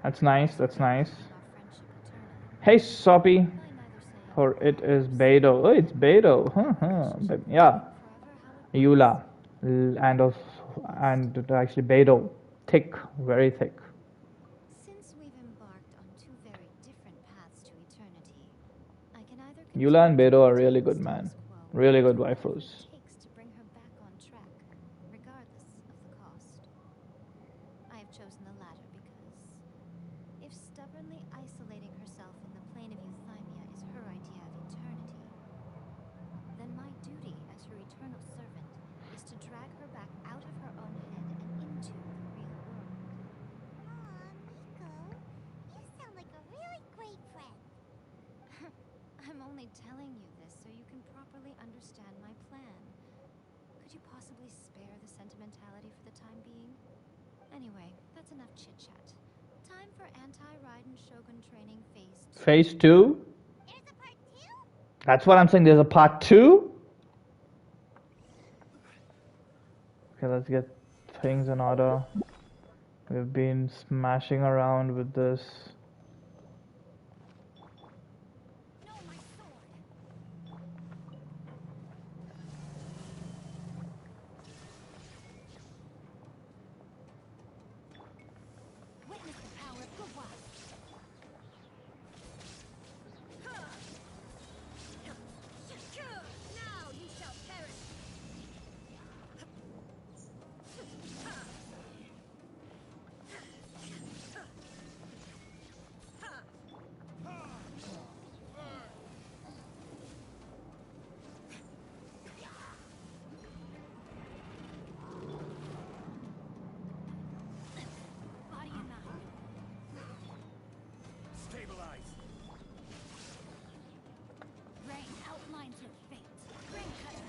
That's nice, that's nice. Our friendship eternal. Hey Soapy. By neither saying Or it goodbye is nor Beto. saying Oh, it's Beto. But yeah, forever how it Yula. And actually Beto. Thick, very thick. Since we've embarked on two very different paths to eternity, I can either Yula and continue to Beto are really maintain good, the man. status quo, Really good or whatever waifus. it takes to bring her back on track, regardless of the cost. I have chosen the latter because if stubbornly isolating herself in the plane of Euthymia is her idea of eternity, then my duty as her eternal servant is to drag her back out of her own head and into the real world. Aw, Miko. You sound like a really great friend. I'm only telling you this so you can properly understand my plan. Could you possibly spare the sentimentality for the time being? Anyway, that's enough chit-chat. Time for anti-Raiden Shogun training phase 2. Phase 2? There's a part 2? That's what I'm saying. There's a part 2? Okay, let's get things in order. We've been smashing around with this. No, my sword. Witness the power of Gua. Now you shall perish. Body and mind. Stabilize. Rain outlines your fate. Rain cutter.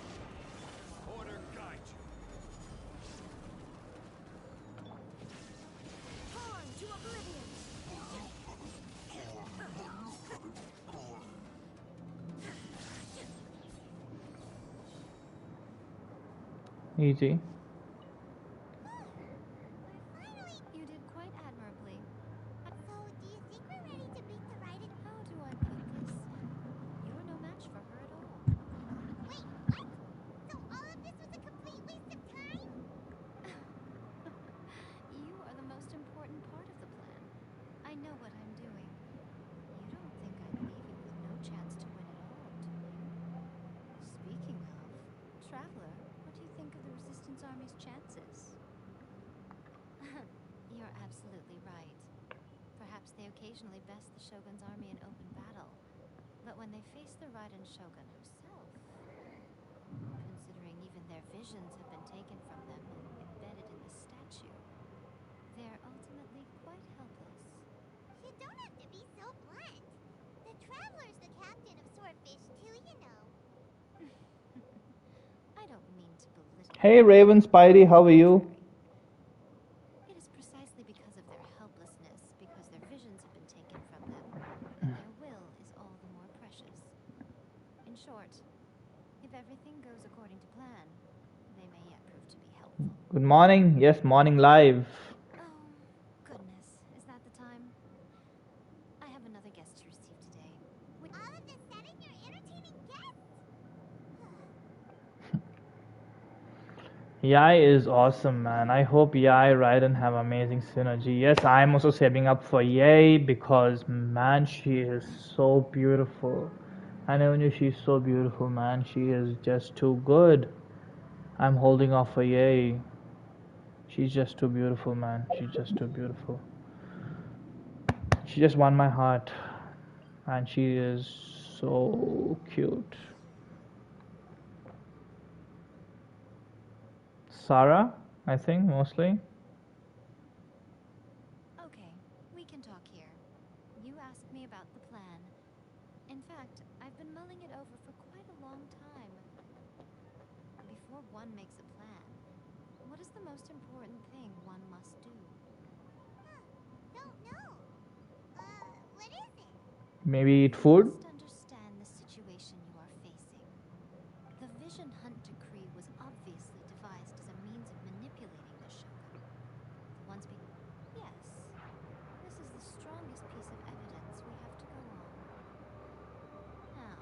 Order guide you. Torn to oblivion. Easy. Finally. You did quite admirably. So, do you think we're ready to beat the Raiden? How do I put this? You're no match for her at all. Wait, what? So all of this was a complete waste of time? You are the most important part of the plan. I know what I'm doing. You don't think I'd leave you with no chance to win at all, do you? Speaking of, Traveler, what do you think of the Resistance Army's chances? You're absolutely right. Perhaps they occasionally best the Shogun's army in open battle. But when they face the Raiden Shogun herself, considering even their visions have been taken from them and embedded in the statue, they're ultimately quite helpless. You don't have to be so blunt. The Traveler's the captain of Swordfish too, you know. I don't mean to belittle. Hey Raven Spidey, how are you? It is precisely because of their helplessness, because their visions have been taken from them, that their will is all the more precious. In short, if everything goes according to plan, they may yet prove to be helpful. Good morning. Yes, morning live. Oh, goodness. Is that the time? I have another guest to receive today. All of this sudden, you're entertaining guests? Yai is awesome, man. I hope Yai Raiden have amazing synergy. Yes, I'm also saving up for Yai because, man, she is so beautiful. I never knew she's so beautiful, man. She is just too good. I'm holding off for Yai. She's just too beautiful, man. She's just too beautiful. She just won my heart, and she is so cute. Sarah, I think, mostly. Okay, we can talk here. You asked me about the plan. In fact, I've been mulling it over for quite a long time. Before one makes a plan, what is the most important thing one must do? Huh. Don't know. What is it? Maybe eat You food. must understand the situation you are facing. The Vision Hunt Decree was obviously devised as a means of manipulating the Shogun. Once be- Yes, this is the strongest piece of evidence we have to go on. Now,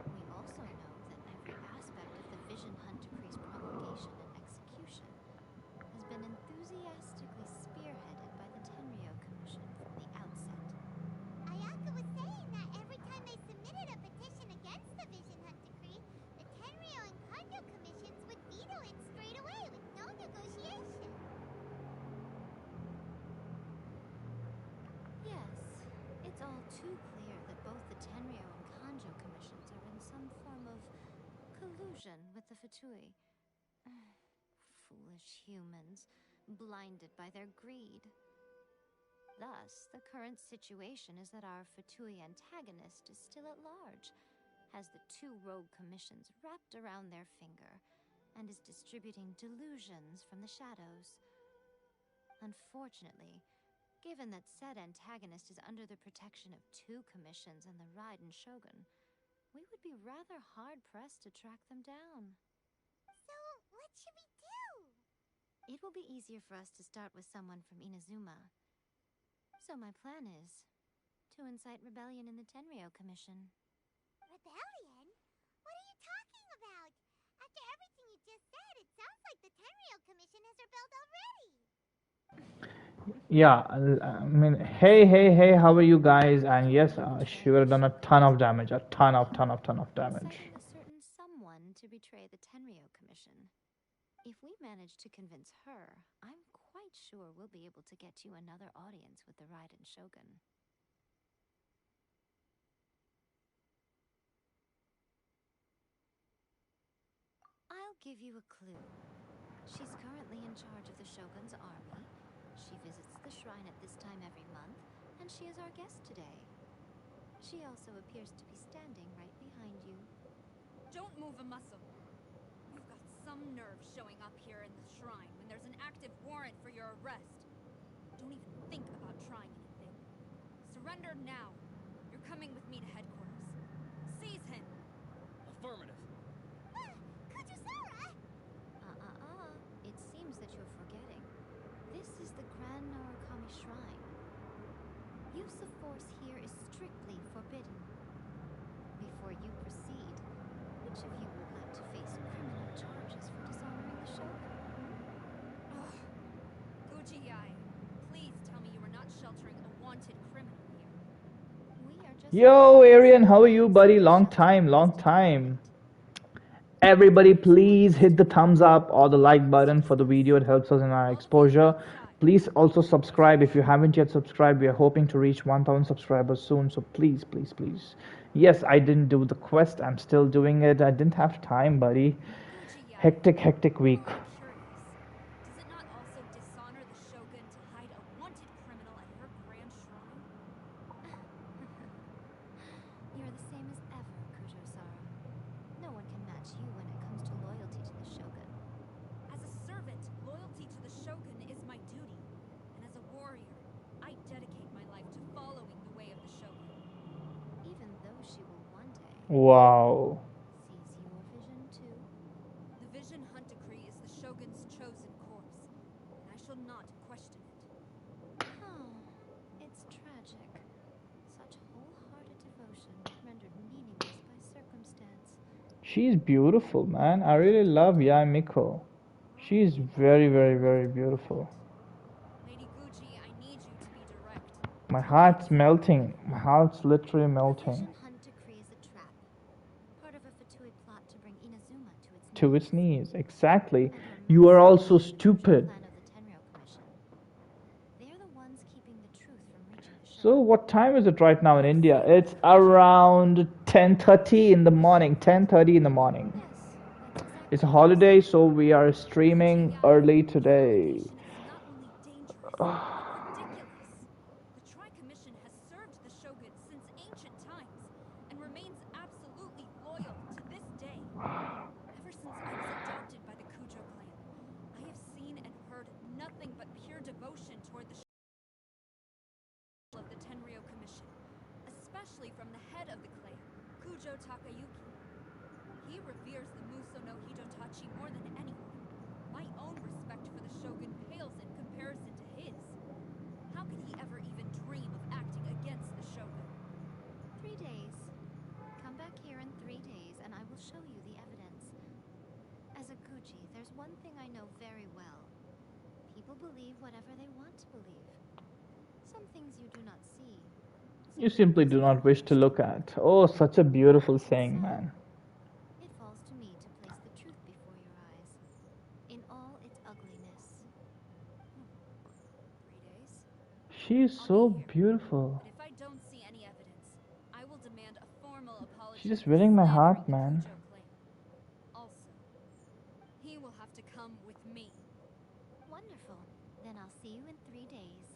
we also know that every aspect of the Vision Hunt Decree's promulgation and execution has been enthusiastically spearheaded by the Tenryo Commission from the outset. Ayaka was saying that every time they submitted a petition against the Vision Hunt Decree, the Tenryo and Kanjo commissions would veto it straight away with no negotiation. Yes, it's all too clear that both the Tenryo and Kanjo commissions are in some form of collusion with the Fatui. Foolish humans, blinded by their greed. Thus, the current situation is that our Fatui antagonist is still at large, has the two rogue commissions wrapped around their finger, and is distributing delusions from the shadows. Unfortunately, given that said antagonist is under the protection of two commissions and the Raiden Shogun, we would be rather hard-pressed to track them down. So, what should we do? It will be easier for us to start with someone from Inazuma. So my plan is to incite rebellion in the Tenryo Commission. Rebellion? What are you talking about? After everything you just said, it sounds like the Tenryo Commission has rebelled already. Yeah, I mean, hey, how are you guys? And yes, she would have done a ton of damage, a ton of damage. Inciting a certain someone to betray the Tenryo Commission. If we manage to convince her, I'm quite sure we'll be able to get you another audience with the Raiden Shogun. I'll give you a clue. She's currently in charge of the Shogun's army. She visits the shrine at this time every month, and she is our guest today. She also appears to be standing right behind you. Don't move a muscle. You've got some nerve showing up here in the shrine when there's an active warrant for your arrest. Don't even think about trying anything. Surrender now. You're coming with me to headquarters. Seize him! Affirmative. Kujusara! It seems that you're forgetting. This is the Grand Narukami Shrine. Use of force here is strictly forbidden. Before you proceed, which of you would like to face criminal charges for dishonoring the Shogun? Ugh. Gujiyai, please tell me you are not sheltering a wanted criminal here. We are just Yo, Arian, how are you, buddy? Long time. Everybody, please hit the thumbs up or the like button for the video. It helps us in our exposure. Please also subscribe if you haven't yet subscribed. We are hoping to reach 1,000 subscribers soon, so please. Yes, I didn't do the quest. I'm still doing it. I didn't have time, buddy. Gujiyai, Hectic week. I'm curious. Does it not also dishonor the Shogun to hide a wanted criminal at her grand shrine? You're the same as ever, Kujosara. No one can match you when it comes to loyalty to the Shogun. As a servant, loyalty to the Shogun is my duty. And as a warrior, I dedicate my life to following the way of the Shogun. Even though she will one day Wow. seize your vision too. The Vision Hunt Decree is the Shogun's chosen course, and I shall not question it. Oh, it's tragic. Such wholehearted devotion rendered meaningless by circumstance. She's beautiful, man. I really love Yai Miko. She's very, very, very beautiful. Lady Gucci, I need you to be direct. My heart's melting. My heart's literally The melting. vision hunt decree is a trap. Part of a Fatui plot to bring Inazuma to its To knees. its knees, exactly. And your You are master, also the Kujo stupid. clan of the Tenryou Commission. They're the ones keeping the truth from reaching the So shogun. what time is it right now in India? It's around 10:30 in the morning. 10:30 in the morning. Yes, that's exactly It's a what holiday, I said. so we are streaming early today. Your location is not only dangerous, but ridiculous. The Tri-Commission has served the Shogun since ancient times, and remains absolutely loyal to this day. Ever since I was adopted by the Kujo clan, I have seen and heard nothing but pure devotion toward the of the Tenryou Commission, especially from the head of the clan, Kujo Takayuki. He reveres the Muso no Hidotachi more than anyone. My own respect for the Shogun pales in comparison to his. How could he ever even dream of acting against the Shogun? 3 days. Come back here in 3 days and I will show you the evidence. As a Guji, there's one thing I know very well. People believe whatever they want to believe. Some things you do not see. You simply do not wish to look at. Oh, such a beautiful saying, man. It falls to me to place the truth before your eyes, in all its ugliness. 3 days? She's so beautiful. But if I don't see any evidence, I will demand a formal apology. She's just for winning my slandering heart, the man. Kujo clan. Also, he will have to come with me. Wonderful. Then I'll see you in 3 days.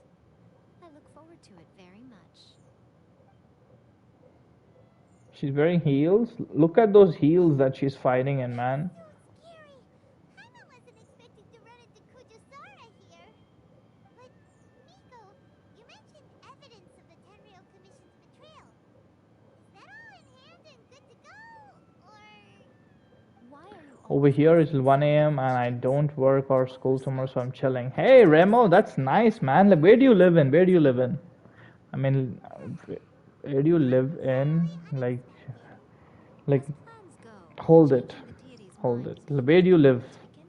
I look forward to it very much. She's wearing heels. Look at those heels that she's fighting in, man. So scary. Paimon wasn't expecting to run into Kujosara here. But, Miko, you mentioned evidence of the Tenryou Commission's betrayal. Is that all in hand and good to go? Or... Why are you Over always here it's asking 1 such a.m. and I questions? don't work or school tomorrow, so I'm chilling. Hey, Remo, that's nice, man. Like, where do you live in? Where do you live in? I mean, where do you live in? Like, As plans go, hold it. changing the deity's Hold mind it. is Where do you live? to begin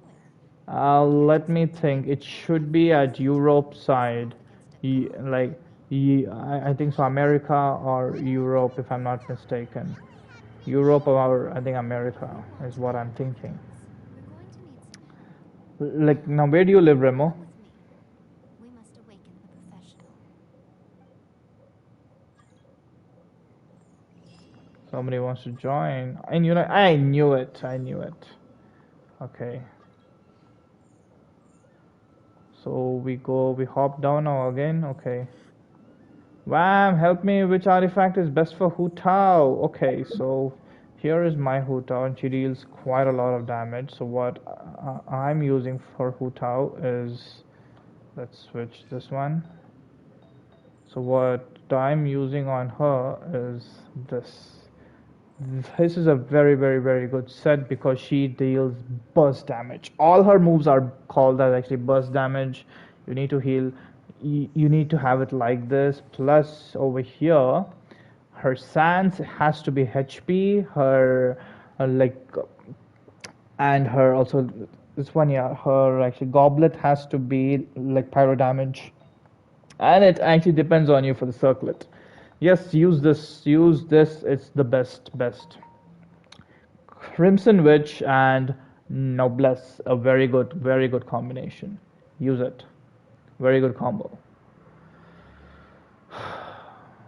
with. Let me think. It should be at Europe side. I think so. America or Europe, if I'm not mistaken. Europe or I think America is what I'm thinking. We're going to need some help. Like, now, where do you live, Remo? Come with me. We must awaken the professional. Somebody wants to join. And I knew it. I knew it. Okay. So we hop down now again. Okay. Wham, help me. Which artifact is best for Hu Tao? Okay, so here is my Hu Tao, and she deals quite a lot of damage. So what I'm using for Hu Tao is, let's switch this one. So what I'm using on her is this. This is a very, very, very good set because she deals burst damage. All her moves are called as actually burst damage. You need to heal. You need to have it like this. Plus over here, her sans has to be HP. Her and her also this one, yeah, her actually goblet has to be like pyro damage, and it actually depends on you for the circlet. Yes, use this. Use this. It's the best. Crimson Witch and Noblesse, a very good combination. Use it. Very good combo.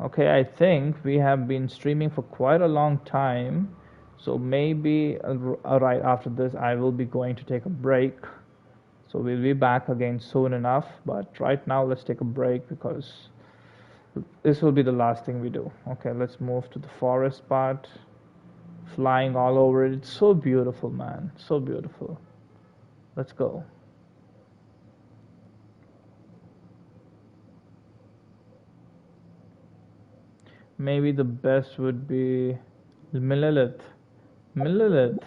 Okay, I think we have been streaming for quite a long time, so maybe right after this I will be going to take a break. So we'll be back again soon enough, but right now let's take a break because this will be the last thing we do. Okay, let's move to the forest part. Flying all over it. It's so beautiful, man. So beautiful. Let's go. Maybe the best would be Millilith. Millilith.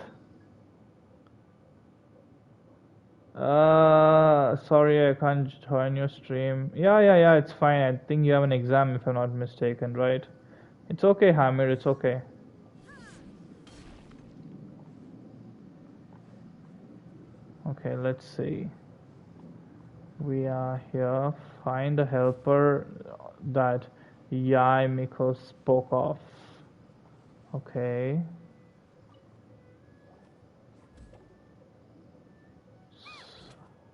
Sorry, I can't join your stream. Yeah, it's fine. I think you have an exam if I'm not mistaken, right? It's okay, Hamir, it's okay. Okay, let's see. We are here. Find a helper that Yai Miko spoke of. Okay.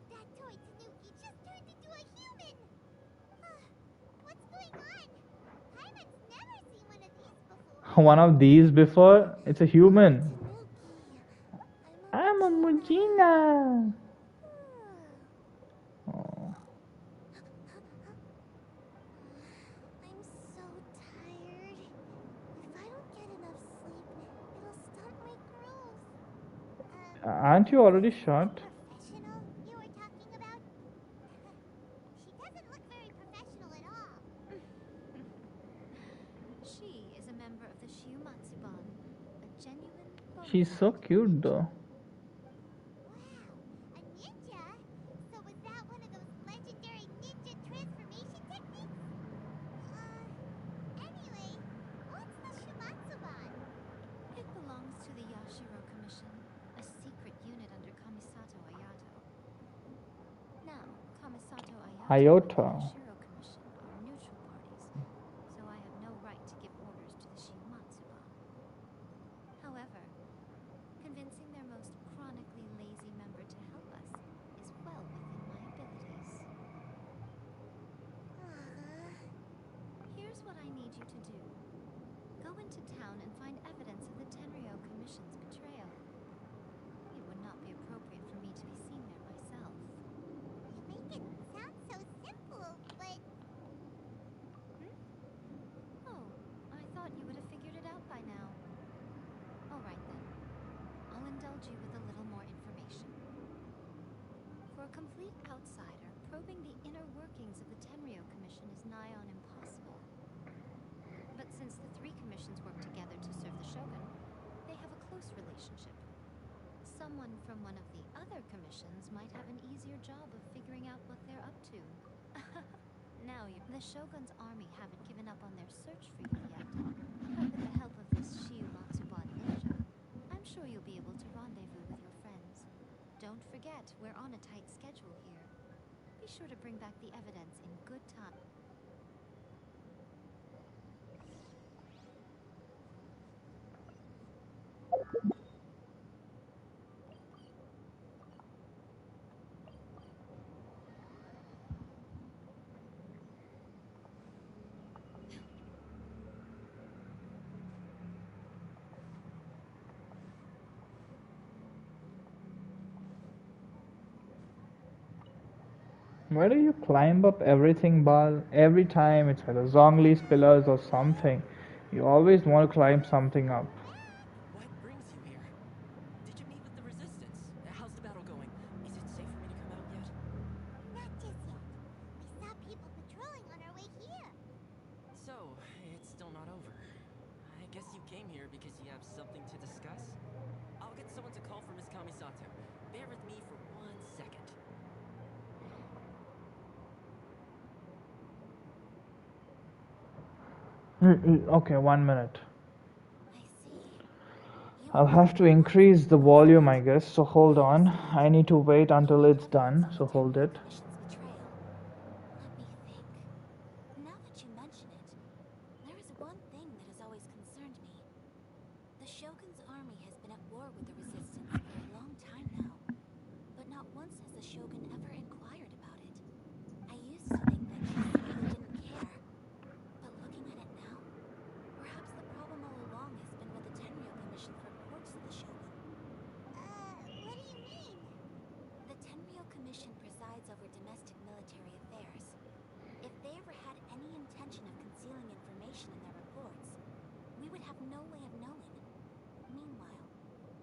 That toy Tanuki just turned into a human! What's going on? Paimon's never seen one of these before. One of these before? It's a human. Tanuki, I'm a Mujina. Oh. I'm so tired. If I don't get enough sleep, it'll stunt my growth. Aren't you already shot? Professional you were talking about? She doesn't look very professional at all. She is a member of the Shiumatsuban, a genuine She's so bonafide cute ninja. though. Wow, a ninja? So was that one of those legendary ninja transformation techniques? Anyway, what's the Shimatsuban? It belongs to the Yashiro Commission, a secret unit under Kamisato Ayato. Now, Kamisato Ayato Ayato. and the Yashiro Commission are neutral parties, so I have no right to give orders to the Shiumatsuban. However, convincing their most chronically lazy member to help us is well within my abilities. Here's what I need you to do. Go into town and find evidence of the Tenryo Commission's betrayal. It would not be appropriate for me to be seen there myself. You make it sound so simple, but Oh, I thought you would have figured it out by now. All right then. I'll indulge you with a little more information. For a complete outsider, probing the inner workings of the Tenryo Commission is nigh on impossible. But since the three commissions work together to serve the Shogun, they have a close relationship. Someone from one of the other commissions might have an easier job of figuring out what they're up to. Now the Shogun's army haven't given up on their search for you yet. But with the help of this Shiumatsuban ninja, I'm sure you'll be able to rendezvous with your friends. Don't forget, we're on a tight schedule here. Be sure to bring back the evidence in good time. Why do you climb up everything, Baal? Every time it's either Zhongli's pillars or something. You always want to climb something up. What brings you here? Did you meet with the resistance? How's the battle going? Is it safe for me to come out yet? not just yet. We saw people patrolling on our way here. So, it's still not over. I guess you came here because you have something to discuss? I'll get someone to call for Miss Kamisato. Bear with me for 1 second. Okay, 1 minute. I see. You I'll have to increase the volume, I guess, so hold on. I need to wait until it's done, so hold it. Commission's betrayal. Let me think. Now that you mention it, there is one thing that has always concerned me. The Shogun's army has been at war with the resistance for a long time now, but not once has the Shogun ever inquired about it. I used to think that he simply didn't care, but looking at it now, perhaps the problem all along has been with the Tenryo Commission's reports to the Shogun. What do you mean? The Tenryo Commission presides over domestic military affairs. If they ever had any intention of concealing information in their reports, we would have no way of knowing. Meanwhile,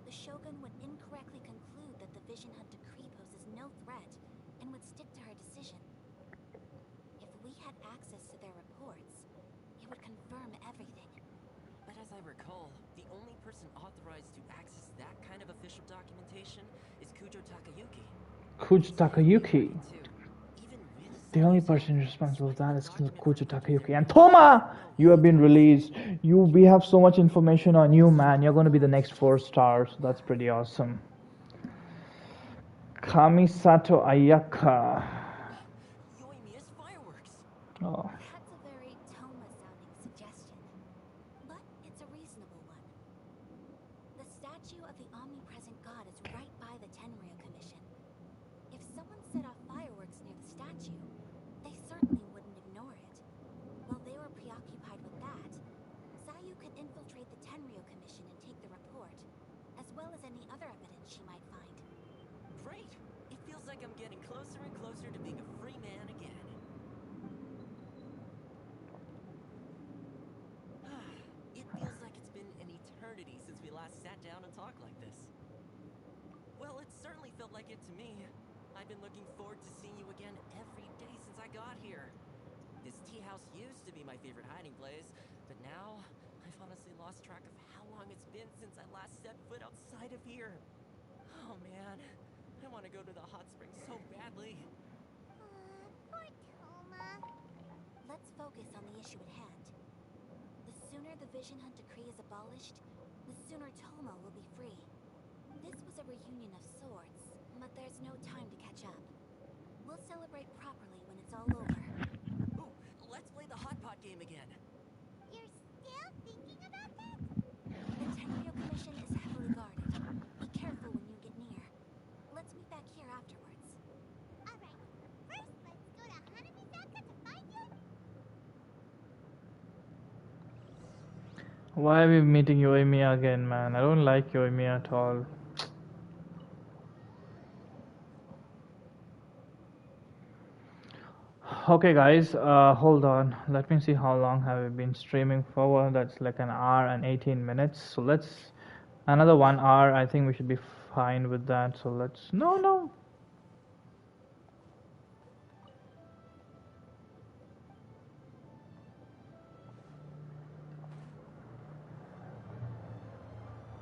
the Shogun would incorrectly conclude that the Vision Hunt decree poses no threat and would stick to her decision. If we had access to their reports, it would confirm everything. But as I recall, the only person authorized to access that kind of official documentation is Kujo Takayuki. Kuj Takayuki. Even with The only person responsible for that is Kuj Takayuki. And Thoma! You have been released. We have so much information on you, man. You're going to be the next 4 stars. So that's pretty awesome. Kamisato Ayaka. Yoimiya's fireworks. Oh. That's a very Toma-sounding suggestion, but it's a reasonable one. The statue of the omnipresent god is right by the Tenryou Commission. If someone set off fireworks near the statue, they certainly wouldn't ignore it. While they were preoccupied with that, Sayu could infiltrate the Tenryou Commission and take the report, as well as any other evidence she might find. Great! It feels like I'm getting closer and closer to being a free man again. It feels like it's been an eternity since we last sat down and talked like this. Well, it certainly felt like it to me. I've been looking forward to seeing you again every day since I got here. This tea house used to be my favorite hiding place, but now I've honestly lost track of how long it's been since I last set foot outside of here. Oh man, I want to go to the hot springs so badly. Poor Toma. Let's focus on the issue at hand. The sooner the Vision Hunt decree is abolished, the sooner Toma will be free. This was a reunion of sorts, but there's no time to catch up. We'll celebrate properly when it's all over. Ooh, let's play the hot pot game again. You're still thinking about that? The Tenryou Commission is heavily guarded. Be careful when you get near. Let's meet back here afterwards. Alright, first let's go to Hanamizaka to find you. Why are we meeting Yoimiya again, man? I don't like Yoimiya at all. Okay, guys, hold on. Let me see how long have we been streaming for. That's like an hour and 18 minutes. So let's another 1 hour. I think we should be fine with that. So let's no.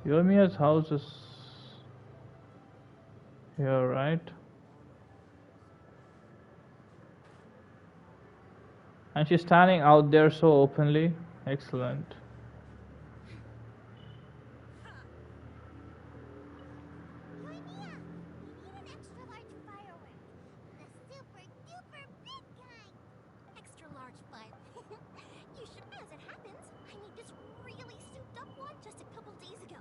Yoimiya's house is here, right? And she's standing out there so openly. Excellent. Yoimiya, we need an extra large firework. The super duper big kind. Extra large fire. You should. As it happens, I made this really souped up one just a couple days ago.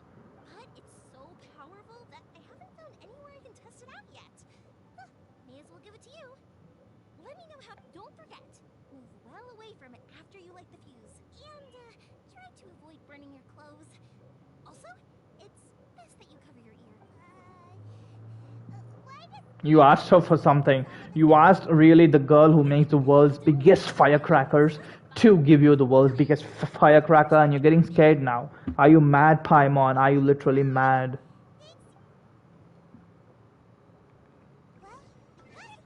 But it's so powerful that I haven't found anywhere I can test it out yet. Huh, may as well give it to you. Let me know how. Don't forget, move well away from it after you light the fuse. And try to avoid burning your clothes. Also, it's best that you cover your ear. Why does You asked her for something. You asked really the girl who makes the world's biggest firecrackers to give you the world's biggest firecracker, and you're getting scared now. Are you mad, Paimon? Are you literally mad? well, hi.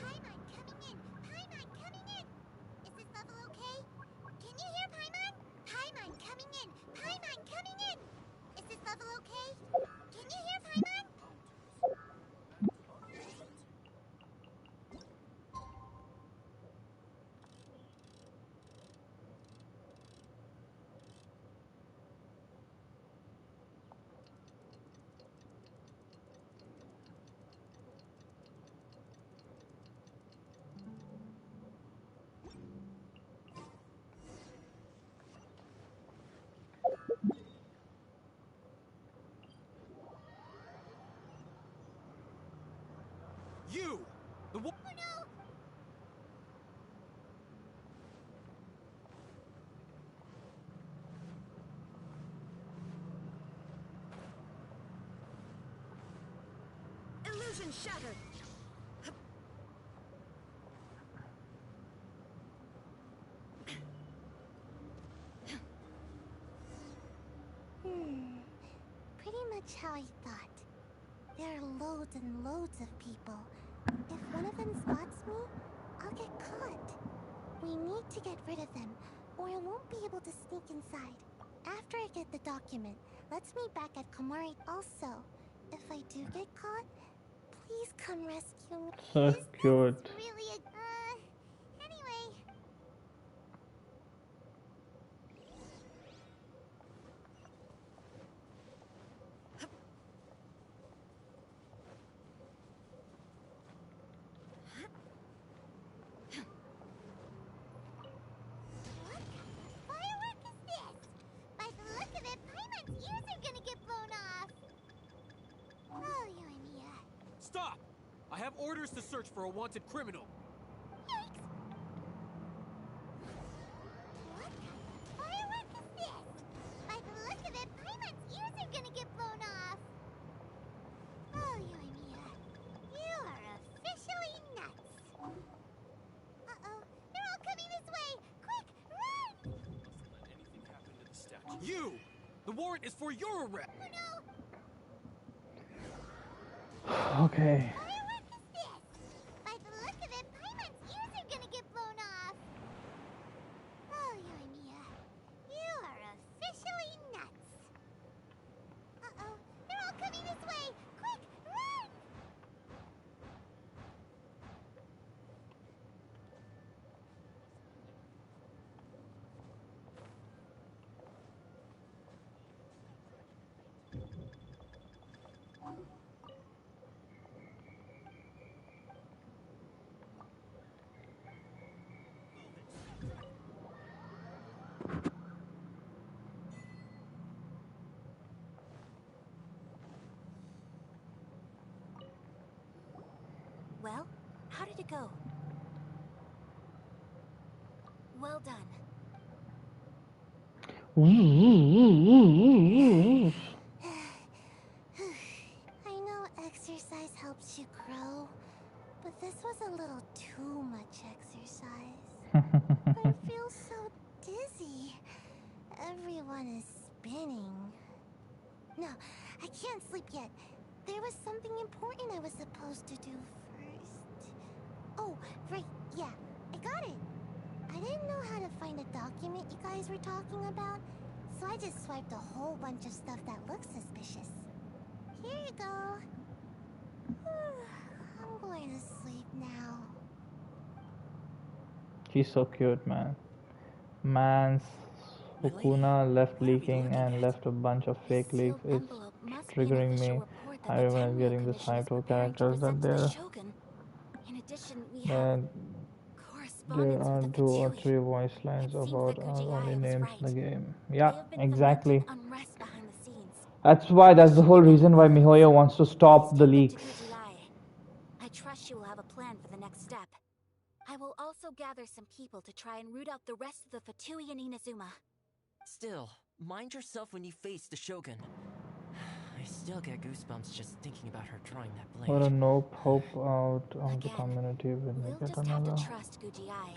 Paimon coming in! Paimon coming in! Is this level okay? Can you hear Paimon? Paimon coming in! Paimon coming in! Is this level okay? Can you hear Paimon? You! The one. Oh no! Illusion shattered. Pretty much how I thought. There are loads and loads of people. If one of them spots me, I'll get caught. We need to get rid of them, or I won't be able to sneak inside. After I get the document, let's meet back at Komari. Also, if I do get caught, please come rescue me. So Is this cute. really a... anyway... I have orders to search for a wanted criminal. Yikes! What? Fireworks is this? By the look of it, Paimon's ears are gonna get blown off. Oh, Yoimiya, you are officially nuts. Uh-oh, they're all coming this way! Quick, run! Let anything happen to the statue. You! The warrant is for your arrest! Oh no! Okay. Fireworks is this? By the look of it, Paimon's ears are gonna get blown off. Oh, Yoimiya, you are officially nuts. Uh-oh, they're all coming this way! Quick, run! Well, how did it go? Well done. I know exercise helps you grow, but this was a little too much exercise. But it feels so dizzy. Everyone is spinning. No, I can't sleep yet. There was something important I was supposed to do first. Oh, right, yeah, I got it. I didn't know how to find a document you guys were talking about, so I just swiped a whole bunch of stuff that looks suspicious. Here you go. I'm going to sleep now. She's so cute, man. Man's Sukuna left leaking and left a bunch of fake leaks. It's triggering me. Everyone is getting this hype characters that In addition, we there have there are 2 or 3 voice lines about our only names in the game. Yeah, exactly. unrest behind the scenes. That's the whole reason why MiHoYo wants to stop the leaks. I trust you will have a plan for the next step. I will also gather some people to try and root out the rest of the Fatui and Inazuma. Still, mind yourself when you face the Shogun. I still get goosebumps just thinking about her drawing that blade. What a nope. Hope out of the Again, community when we We'll get just have another. to trust Gujiai.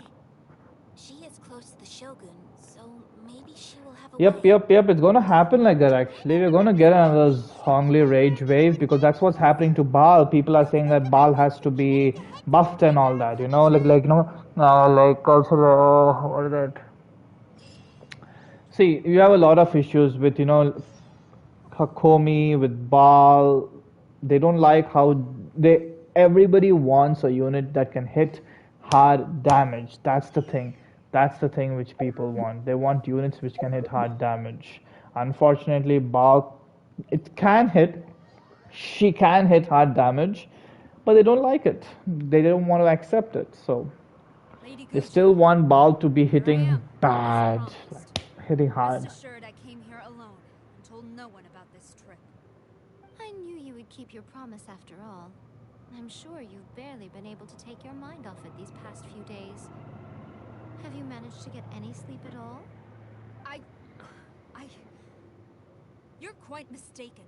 She is close to the Shogun, so maybe she will have a way. Yep. It's gonna happen like that actually. We're gonna get another Zhongli rage wave because that's what's happening to Baal. People are saying that Baal has to be buffed and all that, you know, like also what is that? See, you have a lot of issues with, Hakomi, with Baal. They don't like how everybody wants a unit that can hit hard damage. That's the thing. That's the thing which people want. They want units which can hit hard damage. Unfortunately, Baal, it can hit. She can hit hard damage, but they don't like it. They don't want to accept it. So Lady they Gucci, still want Baal to be here I hitting am, as bad, promised. like hitting hard. Rest assured I came here alone and told no one about this trip. I knew you would keep your promise after all. I'm sure you've barely been able to take your mind off it these past few days. Have you managed to get any sleep at all? You're quite mistaken.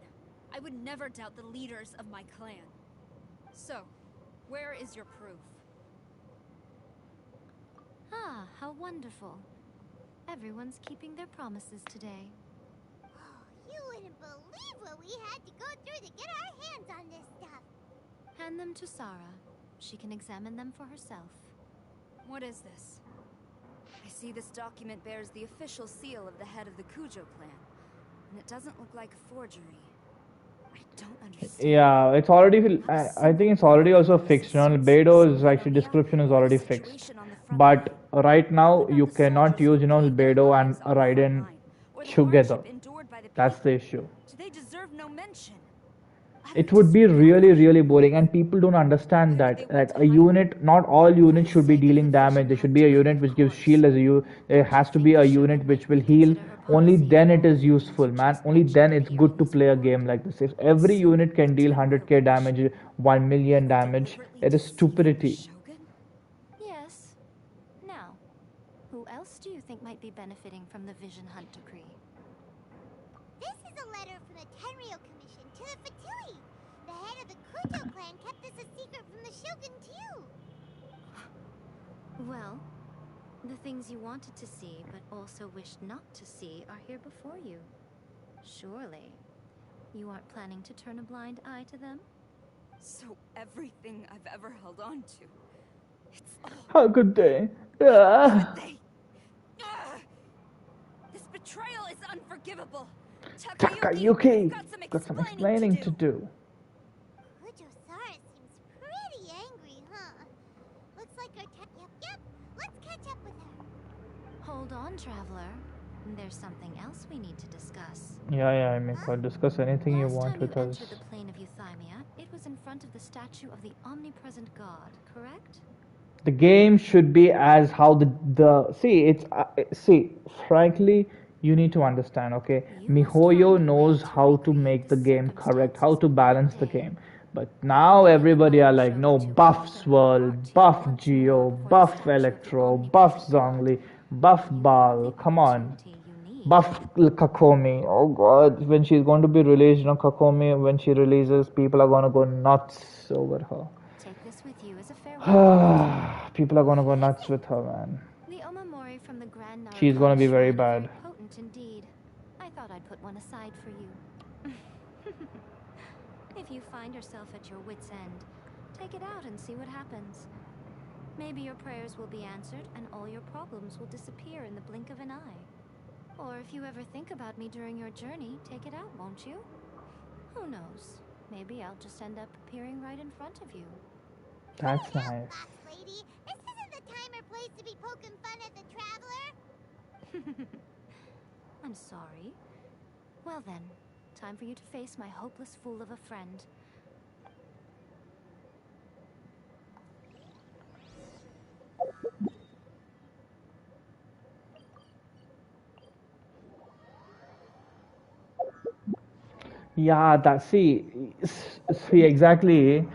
I would never doubt the leaders of my clan. So, where is your proof? Ah, how wonderful. Everyone's keeping their promises today. You wouldn't believe what we had to go through to get our hands on this stuff. Hand them to Sarah. She can examine them for herself. What is this? I see this document bears the official seal of the head of the Kujo clan. And it doesn't look like a forgery. I don't understand. Yeah, it's already. I think it's already also fixed. Beidou's actually description is already fixed. But right now you cannot use Beidou and Raiden together. That's the issue. They deserve no mention. It would be really, really boring, and people don't understand that a unit, not all units should be dealing damage. There should be a unit which gives shield as a there has to be a unit which will heal. Only then it is useful, man. Only then it's good to play a game like this. If every unit can deal 100k damage, 1 million damage, it is stupidity. Shogun? Yes. Now, who else do you think might be benefiting from the Vision Hunt decree? This is a letter from the Tenryo Commission to the Fatui. The head of the Kuto clan kept this a secret from the Shogun too. Well, the things you wanted to see but also wished not to see are here before you. Surely, you aren't planning to turn a blind eye to them? So everything I've ever held on to, it's all How could they? Yeah. they. Ugh! This betrayal is unforgivable. Takayuki, got some explaining to do. Kujo-Sara seems pretty angry, huh? Looks like our Yep, let's catch up with her. Hold on, traveler. There's something else we need to discuss. Yeah, I mean, could discuss anything you Last want time with you us. entered the plane of Euthymia, it was in front of the statue of the omnipresent god, correct? The game should be as how the see it's see frankly you need to understand, okay? Mihoyo knows how to make the game correct, how to balance the game. But now everybody are like, no, buff Swirl, buff Geo, buff Electro, buff Zhongli, buff Baal, come on. Buff Kakomi. Oh god, when she's going to be released, Kakomi, when she releases, people are gonna go nuts over her. Take this with you as a farewell. People are gonna go nuts with her, man. The Omamori from the Grand She's gonna be very Shrine are bad. potent indeed. I thought I'd put one aside for you. If you find yourself at your wit's end, take it out and see what happens. Maybe your prayers will be answered and all your problems will disappear in the blink of an eye. Or if you ever think about me during your journey, take it out, won't you? Who knows? Maybe I'll just end up appearing right in front of you. That's Cut it out, nice. box lady. This isn't the time or place to be poking fun at the traveler. I'm sorry. Well then, time for you to face my hopeless fool of a friend. Yeah, see exactly.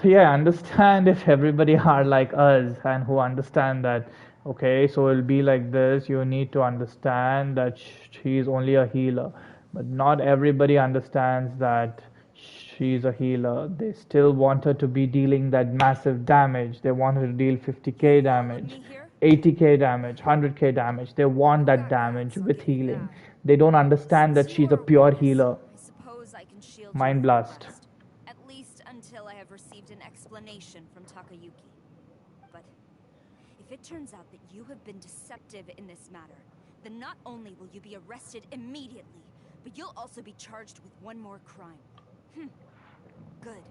See, I understand if everybody are like us and who understand that, okay, so it'll be like this. You need to understand that she's only a healer, but not everybody understands that she's a healer. They still want her to be dealing that massive damage. They want her to deal 50k damage, 80k damage, 100k damage. They want that damage with healing. They don't understand that she's a pure healer. I suppose I can shield Mind your blast. request, at least until I have received an explanation from Takayuki. But if it turns out that you have been deceptive in this matter, then not only will you be arrested immediately, but you'll also be charged with one more crime. Good.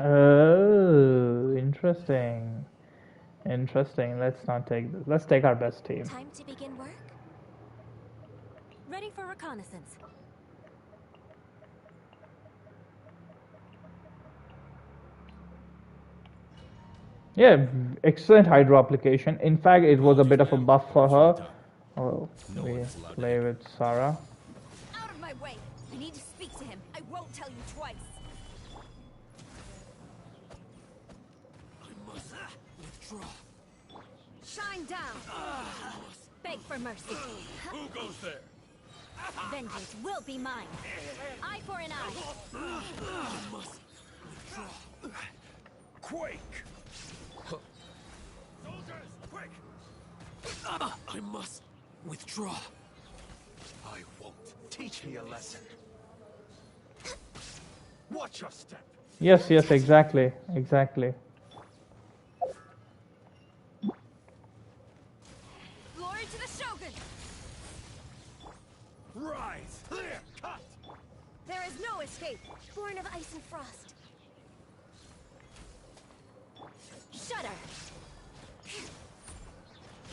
Oh, interesting. Interesting. Let's not take this. Let's take our best team. Time to begin work? Ready for reconnaissance. Yeah, excellent hydro application. In fact, it was a bit of a buff for her. Oh, we play with Sarah. Out of my way! I need to speak to him. I won't tell you twice. I must withdraw. Shine down! Beg for mercy. Who goes there? Vengeance will be mine. Eye for an eye. I must withdraw. Quake! Soldiers, quick! I must withdraw. I won't. Teach me a lesson. Watch your step. Yes, exactly. Exactly. Glory to the Shogun! Rise! Clear! Cut! There is no No escape! Born of ice and frost. Shudder!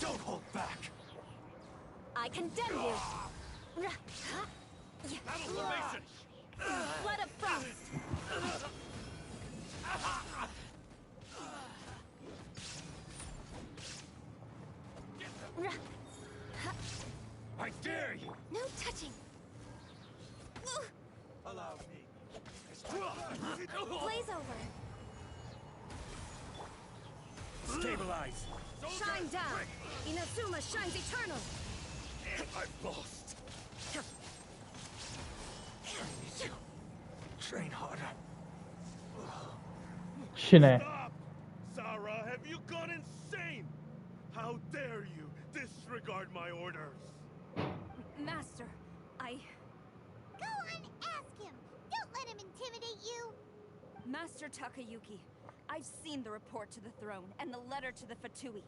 Don't hold back! I condemn you! Battle formation! Blood of frost! I dare you! No touching! Allow me. Blaze over! Stabilize! Shine down! Inazuma shines eternal! I've lost. Train harder. Shine. Stop! Sarah, have you gone insane? How dare you disregard my orders? Master, I... Go on, ask him. Don't let him intimidate you. Master Takayuki, I've seen the report to the throne and the letter to the Fatui.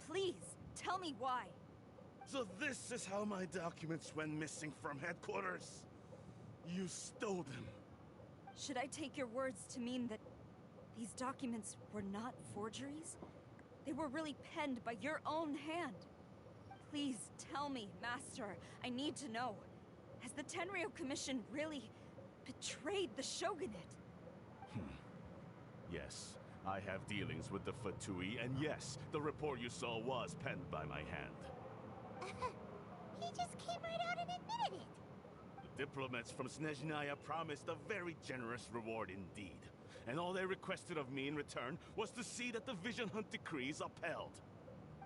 Please, tell me why. So this is how my documents went missing from headquarters. You stole them. Should I take your words to mean that these documents were not forgeries? They were really penned by your own hand. Please tell me, Master. I need to know. Has the Tenryo Commission really betrayed the shogunate? Yes, I have dealings with the Fatui, and yes, the report you saw was penned by my hand. He just came right out and admitted it. The diplomats from Snezhnaya promised a very generous reward indeed. And all they requested of me in return was to see that the Vision Hunt decrees upheld.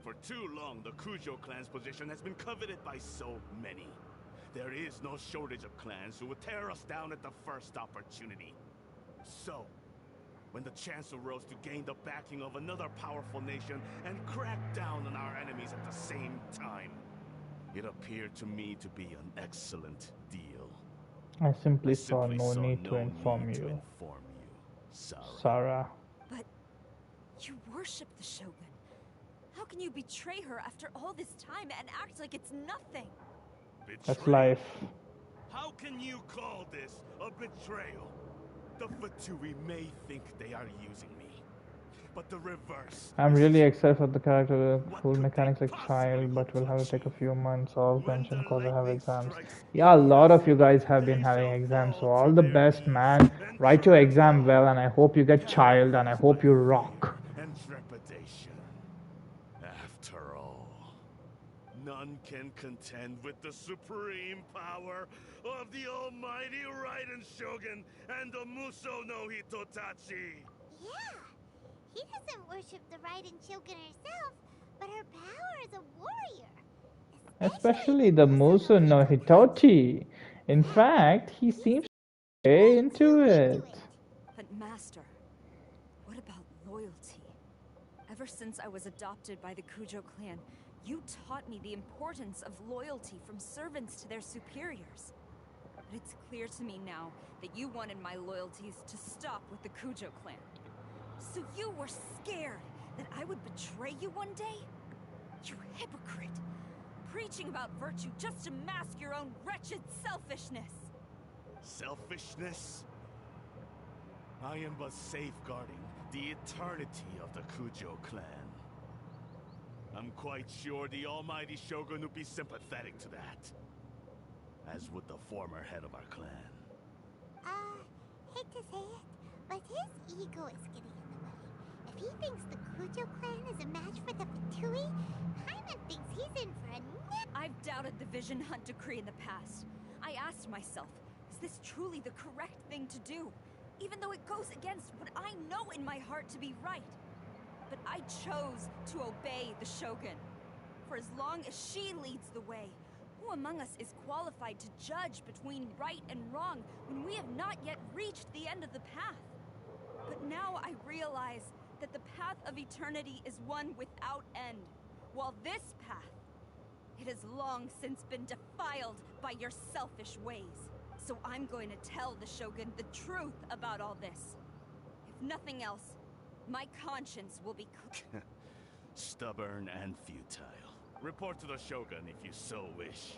For too long, the Kujo clan's position has been coveted by so many. There is no shortage of clans who would tear us down at the first opportunity. So, when the chance arose to gain the backing of another powerful nation and crack down on our enemies at the same time, it appeared to me to be an excellent deal. I simply I saw simply no saw need to no inform need to you, inform you, Sarah. Sarah. But you worship the Shogun. How can you betray her after all this time and act like it's nothing? That's Betrayal? life. How can you call this a betrayal? The Fatui may think they are using me, but the reverse. I'm is really true. excited for the character What cool could mechanics they like possibly child, but hope we'll to have to take a achieve? few months off When tension the because I have lightning exams. strikes Yeah, a lot of you guys Venus, have been they having shall exams, so fall all to the their best, knees man. and Write your exam tremble, well, and I hope you get child, and I paralyzed hope by you fear rock. and trepidation. After all, none can contend with the supreme power of the almighty Raiden Shogun and the Muso no Hitotachi. Yeah. He doesn't worship the Raiden Shogun herself, but her power as a warrior. Especially the Muso no Hitochi. In fact, he seems way into it. But Master, what about loyalty? Ever since I was adopted by the Kujo clan, you taught me the importance of loyalty from servants to their superiors. But it's clear to me now that you wanted my loyalties to stop with the Kujo clan. So you were scared that I would betray you one day? You hypocrite! Preaching about virtue just to mask your own wretched selfishness! Selfishness? I am but safeguarding the eternity of the Kujo clan. I'm quite sure the almighty Shogun would be sympathetic to that. As would the former head of our clan. Hate to say it, but his ego is getting in the way. If he thinks the Kujo clan is a match for the Fatui, Paimon thinks he's in for a nip. I've doubted the Vision Hunt decree in the past. I asked myself, is this truly the correct thing to do? Even though it goes against what I know in my heart to be right. But I chose to obey the Shogun. For as long as she leads the way, who among us is qualified to judge between right and wrong when we have not yet reached the end of the path? But now I realize that the path of eternity is one without end, while this path, it has long since been defiled by your selfish ways. So I'm going to tell the Shogun the truth about all this. If nothing else, my conscience will be clear. Stubborn and futile. Report to the Shogun if you so wish.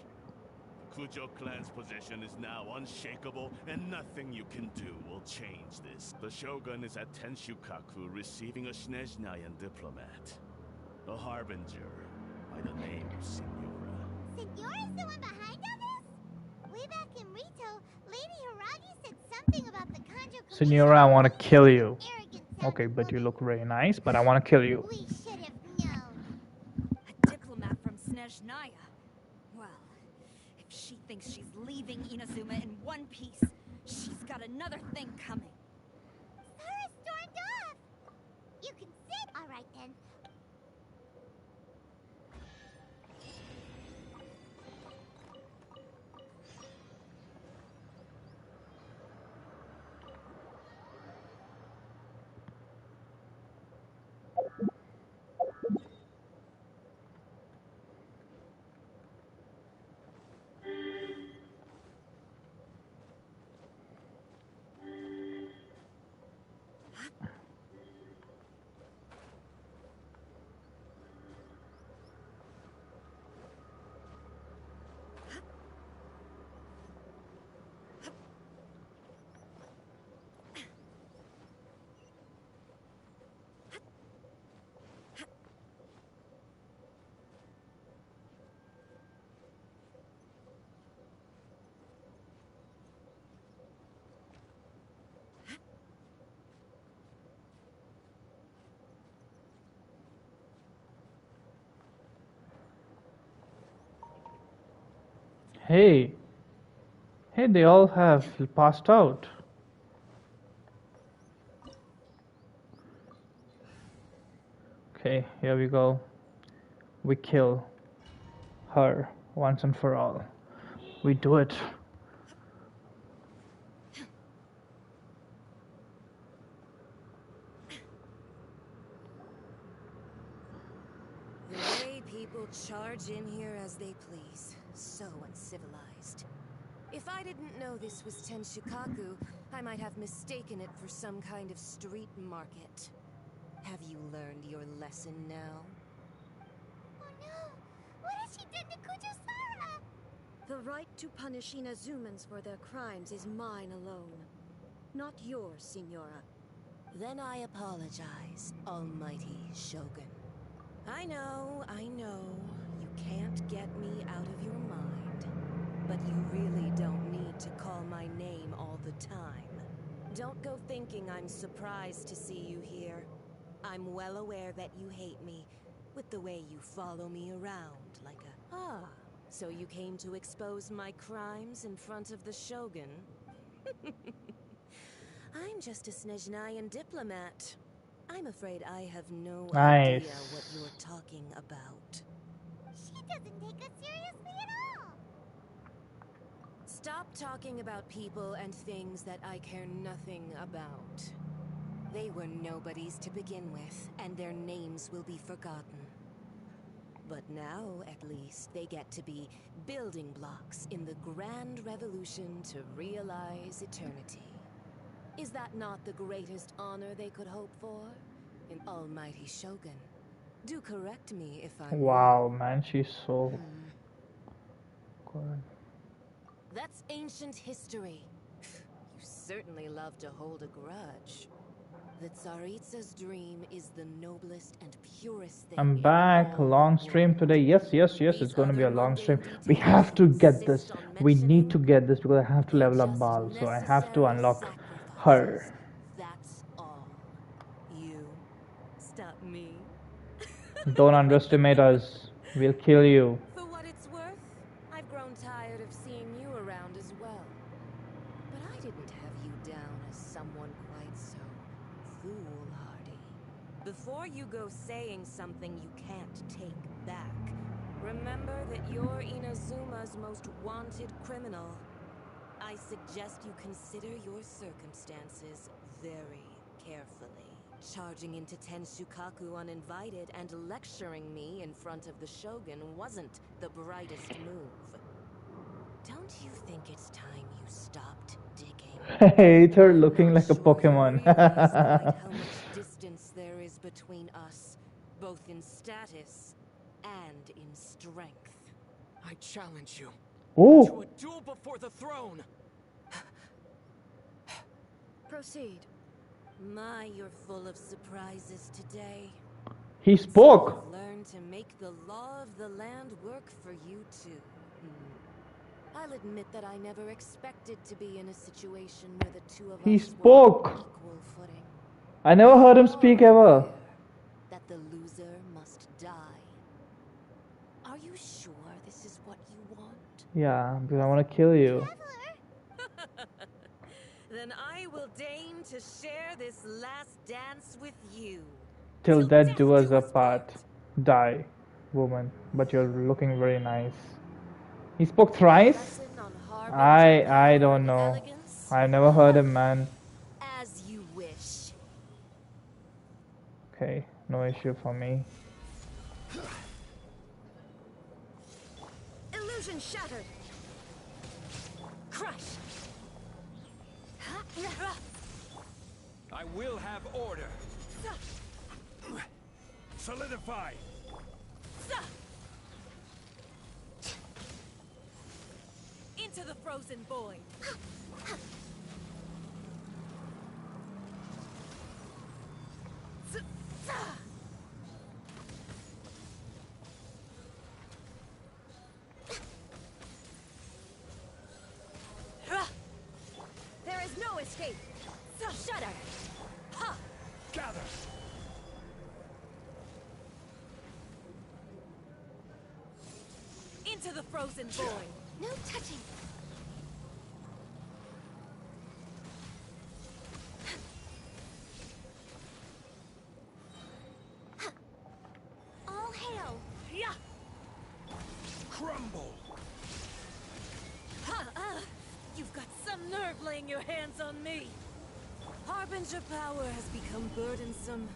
The Fujo clan's position is now unshakable, and nothing you can do will change this. The Shogun is at Tenshukaku receiving a Snezhnayan diplomat. A harbinger by the name of Signora. Signora's the one behind all this? Way back in Rito, Lady Hiragi said something about the Kanjo Senora, I want to kill you. Arrogant Okay, savage but you woman. look very nice, but I want to kill you. We should have known. A diplomat from Snezhnaya. Well, if she thinks she's leaving Inazuma in one piece, she's got another thing coming. Sarah stormed off. You can sit. All right then. Hey, hey, they all have passed out. Okay, here we go. We kill her once and for all. We do it. The way people charge in here as they please. So uncivilized. If I didn't know this was Tenshukaku, I might have mistaken it for some kind of street market. Have you learned your lesson now? Oh no! What has she done to Kujusara? The right to punish Inazumans for their crimes is mine alone. Not yours, Signora. Then I apologize, Almighty Shogun. I know. You can't get me out of your mind. But you really don't need to call my name all the time. Don't go thinking I'm surprised to see you here. I'm well aware that you hate me, with the way you follow me around like a... Ah, so you came to expose my crimes in front of the Shogun? I'm just a Snezhnayan diplomat. I'm afraid I have no idea what you're talking about. She doesn't take us seriously at all. Stop talking about people and things that I care nothing about. They were nobodies to begin with, and their names will be forgotten. But now, at least, they get to be building blocks in the grand revolution to realize eternity. Is that not the greatest honor they could hope for? An almighty Shogun. Do correct me if I'm Wow, man, she's so good. That's ancient history. You certainly love to hold a grudge. The Tsaritsa's dream is the noblest and purest thing. I'm back. Long stream today. Yes, it's going to be a long stream. We have to get this. We need to get this because I have to level up Baal. So I have to unlock her. That's all. You stop me. Don't underestimate us. We'll kill you. For what it's worth, I've grown tired of seeing you around as well. But I didn't have you down as someone quite so foolhardy. Before you go saying something you can't take back, remember that you're Inazuma's most wanted criminal. I suggest you consider your circumstances very carefully. Charging into Tenshukaku uninvited and lecturing me in front of the Shogun wasn't the brightest move. Don't you think it's time you stopped digging? Hey, they're looking like a Pokemon. Realize quite how much distance there is between us, both in status and in strength. I challenge you. Oh, To a duel before the throne. Proceed. My, you're full of surprises today. he So spoke. you've learned to make the law of the land work for you too. I'll admit that I never expected to be in a situation where the two of He us were on spoke. equal footing. I never heard him You're speak all ever. aware that the loser must die. Are you sure this is what you want? Yeah, because I want to kill you. Then I will deign to share this last dance with you. Till death death do us do us apart. Die, woman. But you're looking very nice. He spoke thrice? Lesson on harbinger I power don't and know. elegance? I've never heard him, man. As you wish. Okay, no issue for me. Illusion shattered. Crush. I will have order. Solidify. Into the frozen void. There is no escape. Shudder. Gather. Into the frozen void. No touching. All hail. Yeah. Crumble. You've got some nerve laying your hands on me. Harbinger power has become burdensome.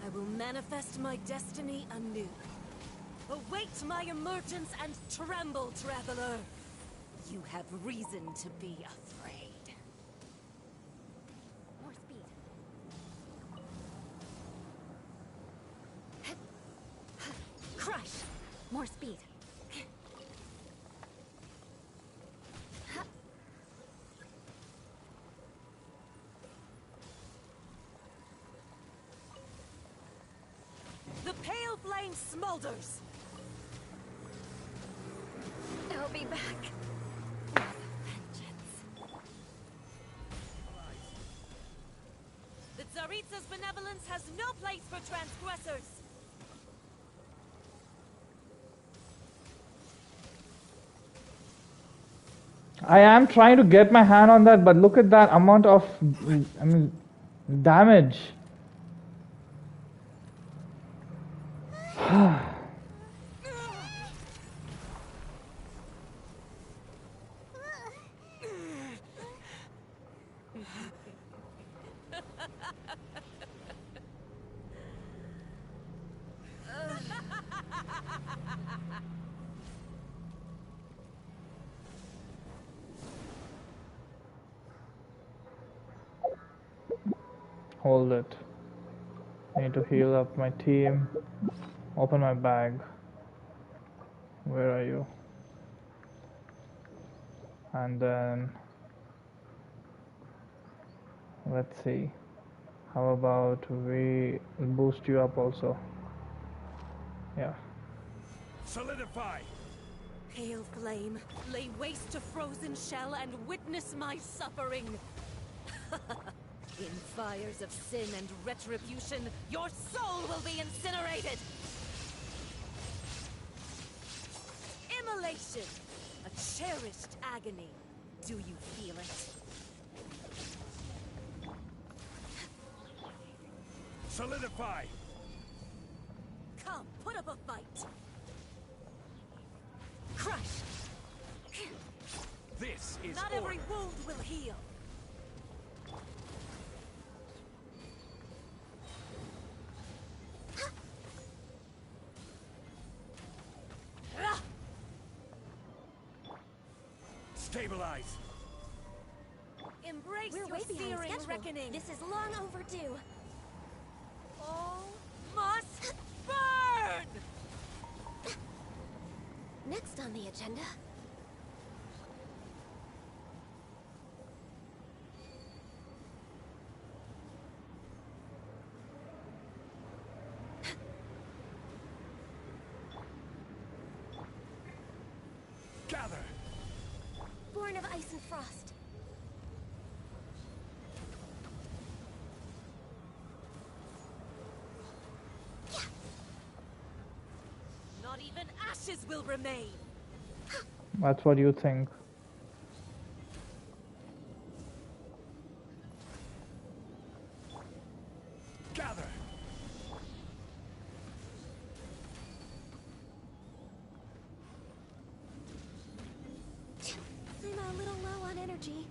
I will manifest my destiny anew. Await my emergence and tremble, traveler. You have reason to be afraid. More speed. Crush! More speed. The pale flame smolders! I'll be back. The Tsaritsa's benevolence has no place for transgressors! I am trying to get my hand on that, but look at that amount of, damage. Hold it. I need to heal up my team. Open my bag. Where are you? And then let's see. How about we boost you up also? Yeah. Solidify. Pale flame, lay waste to frozen shell and witness my suffering. In fires of sin and retribution, your soul will be incinerated! Immolation! A cherished agony. Do you feel it? Solidify. Come, put up a fight! Crush! This is Not order. every wound will heal. Stabilize. Embrace We're your way behind searing schedule. reckoning. This is long overdue. All must burn! Next on the agenda, born of ice and frost. Not even ashes will remain. That's what you think. Gather! I'm a little low on energy.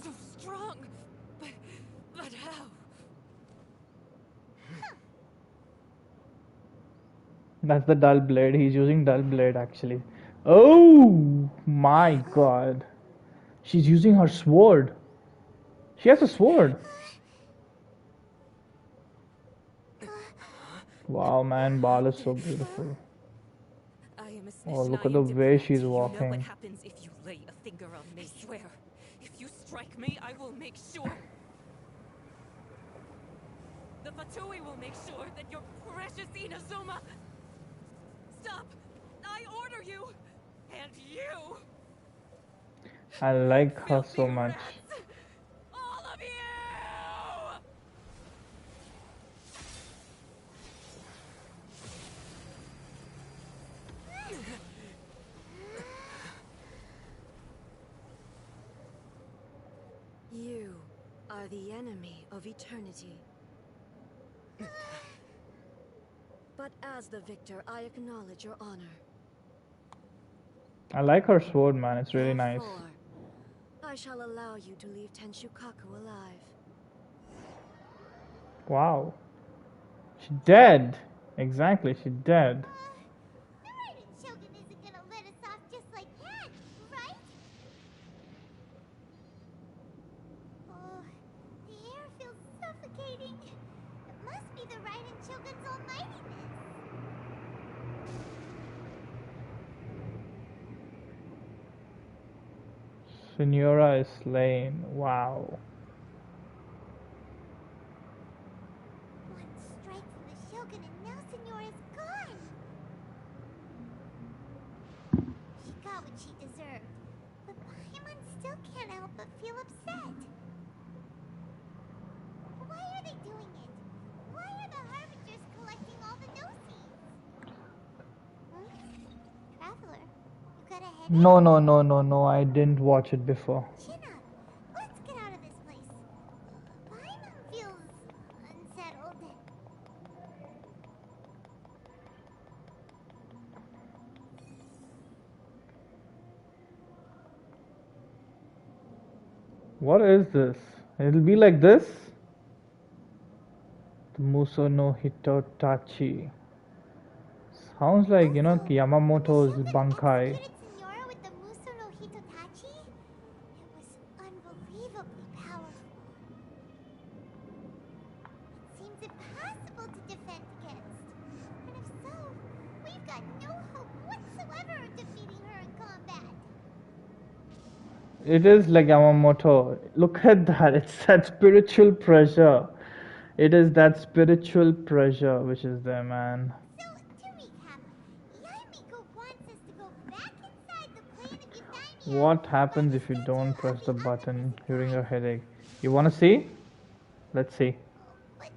So strong, but how? That's the dull blade. He's using dull blade actually. Oh my god. She's using her sword. She has a sword. Wow, man, Baal is so beautiful. I am a Oh, look at Snezhnayan the way diplomat. she's You know what walking. happens if you lay a finger on me. I swear, if you strike me, I will make sure. The Fatui will make sure that your precious Inazuma. Stop! I order you, and you. I like her Filthy so much. rats! All of you! You are the enemy of eternity. But as the victor, I acknowledge your honor. I like her sword, man. It's really nice. Therefore, I shall allow you to leave Tenshukaku alive. Wow. She's dead. Exactly, she's dead. The Raiden Shogun isn't gonna let us off just like that, right? Oh, the air feels suffocating. It must be the Raiden Shogun's almightiness. Senora is slain. Wow. One strike from the Shogun and now Senora's gone. She got what she deserved, but Paimon still can't help but feel upset. Why are they doing it? Why are the Harbingers collecting all the no-seeds? Traveler, you got a headache? No. I didn't watch it before. Chin up. Let's get out of this place. Paimon feels unsettled. What is this? It'll be like this? The Muso no Hitotachi. Sounds like, you know, Also, Yamamoto's the Shogun Bankai. executed Senora with the Muso no Hitotachi? It was unbelievably powerful. It seems impossible to defend against. And if so, we've got no hope whatsoever of defeating her in combat. It is like Yamamoto. Look at that. It's that spiritual pressure. It is that spiritual pressure which is there, man. So, to recap, Yaimiko wants us to go back inside the plane of Euthymia. What happens if you don't press the button during your headache? You wanna see? Let's see. But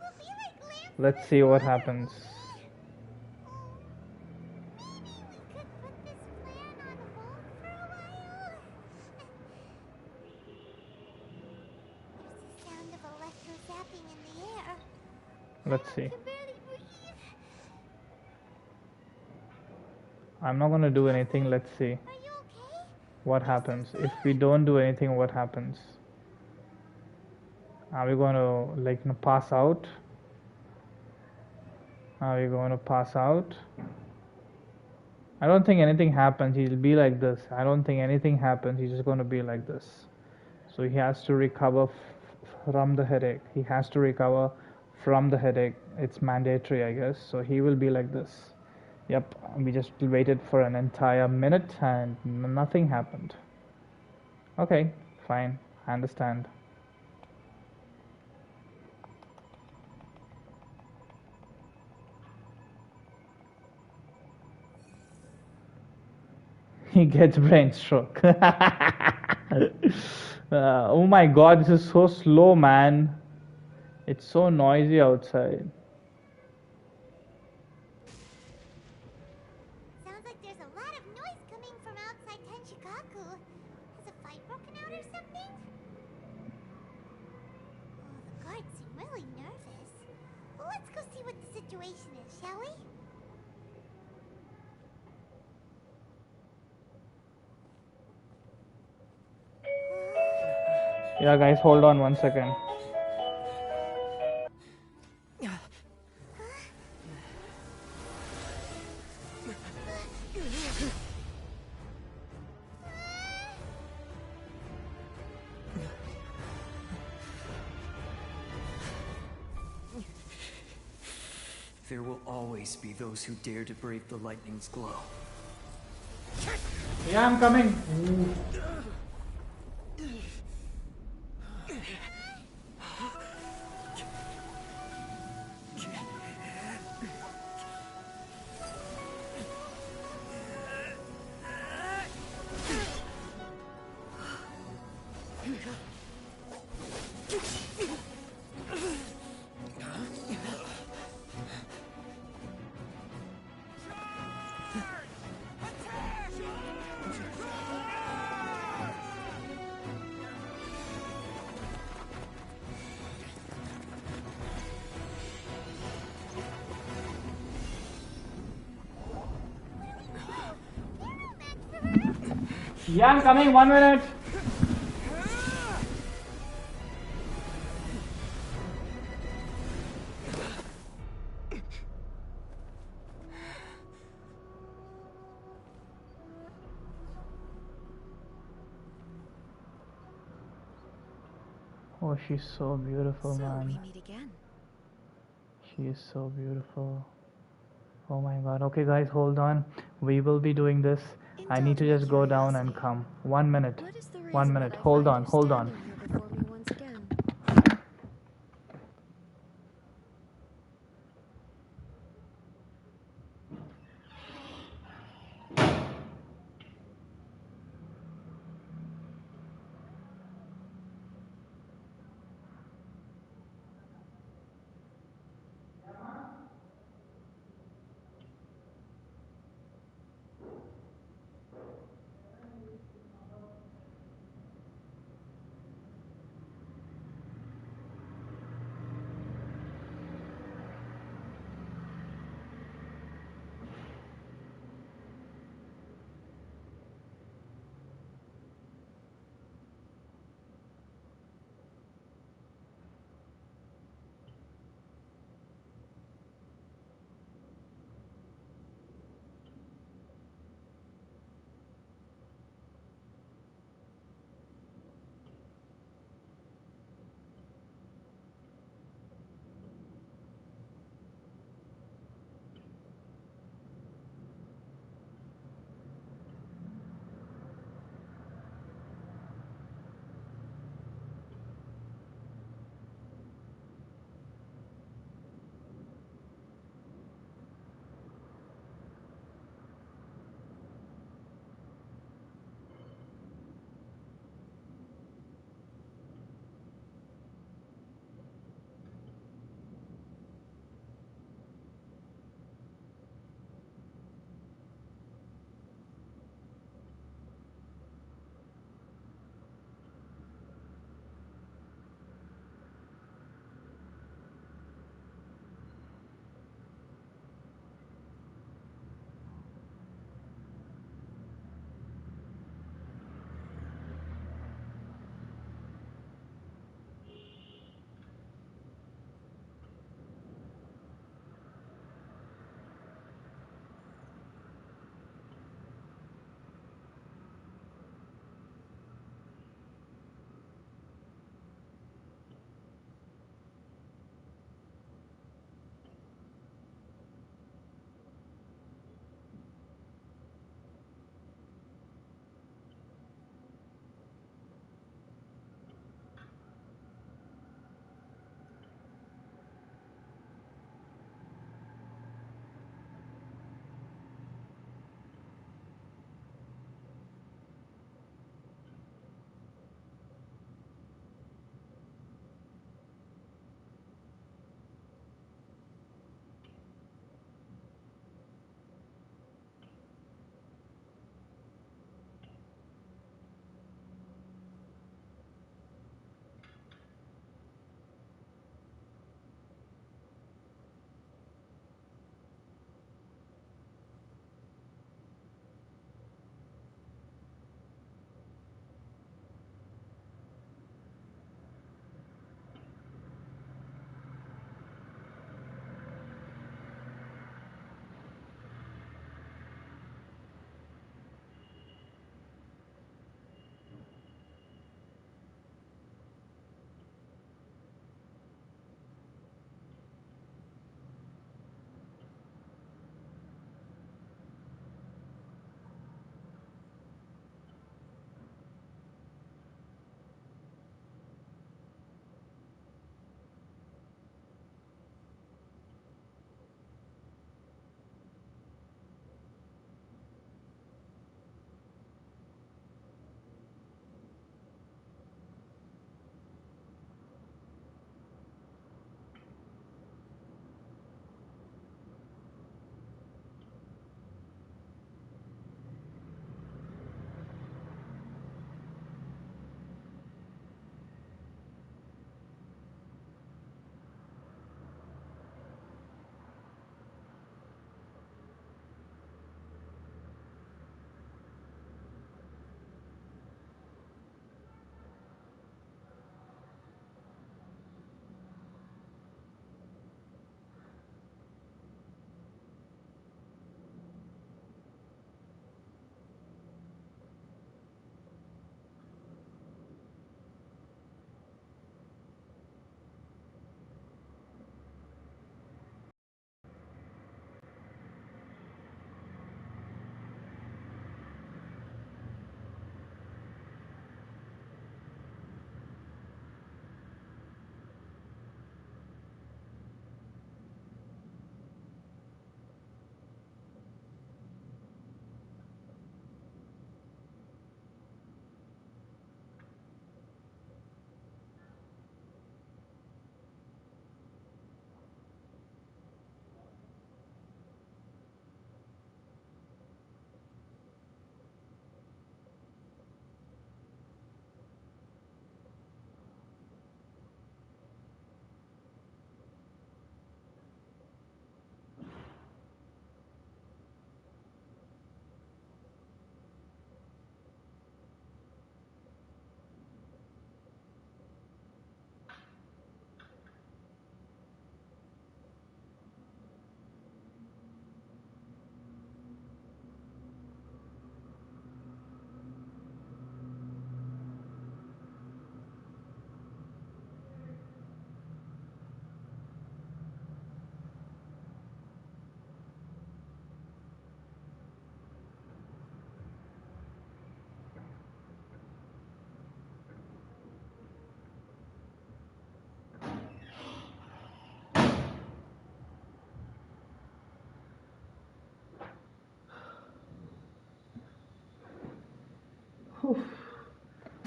we'll be like lambs Let's see what happens. Maybe we could put this plan on hold for a while. There's the sound of electro zapping in the air. Let's see. I can barely breathe. I'm not gonna do anything. Let's see Are you okay? what happens. If we don't do anything, what happens? Are we going to, like, you know, pass out? Are we going to pass out? I don't think anything happens. He'll be like this. I don't think anything happens. He's just going to be like this. So he has to recover from the headache. He has to recover from the headache. It's mandatory, I guess. So he will be like this. Yep, we just waited for an entire minute and nothing happened. Okay, fine. I understand. He gets brain stroke. Oh my god, this is so slow, man. It's so noisy outside. Sounds like there's a lot of noise coming from outside Tenshikaku. Has a fight broken out or something? Oh, the guards seem really nervous. Well, let's go see what the situation is, shall we? Yeah, guys, hold on 1 second. There will always be those who dare to brave the lightning's glow. Yeah, I'm coming. Yeah, I'm coming. 1 minute. Oh, she's so beautiful, So man. we meet again. She is so beautiful. Oh my god. Okay, guys, hold on. We will be doing this. I need to Indulge my just go down and curiosity. come. 1 minute. What is the 1 reason minute. that I Hold find on, you hold on. standing here before me once again?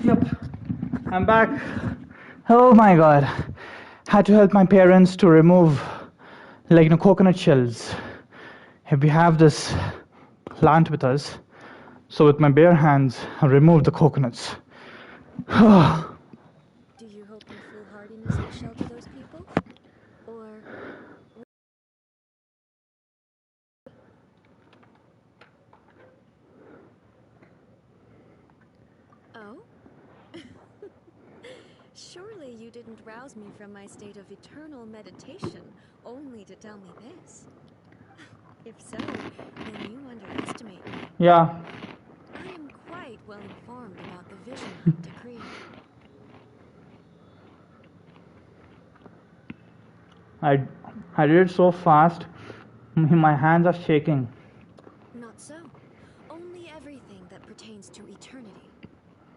Yep, I'm back. Oh my god. Had to help my parents to remove coconut shells. We have this plant with us, so with my bare hands I removed the coconuts. Do you hope your foolhardiness will shelter those people? Or... Oh? Surely you didn't rouse me from my state of eternal meditation only to tell me this. If so, then you underestimate me. Yeah, I am quite well informed about the Vision Hunt decree. I did it so fast, my hands are shaking. Not so. Only everything that pertains to eternity.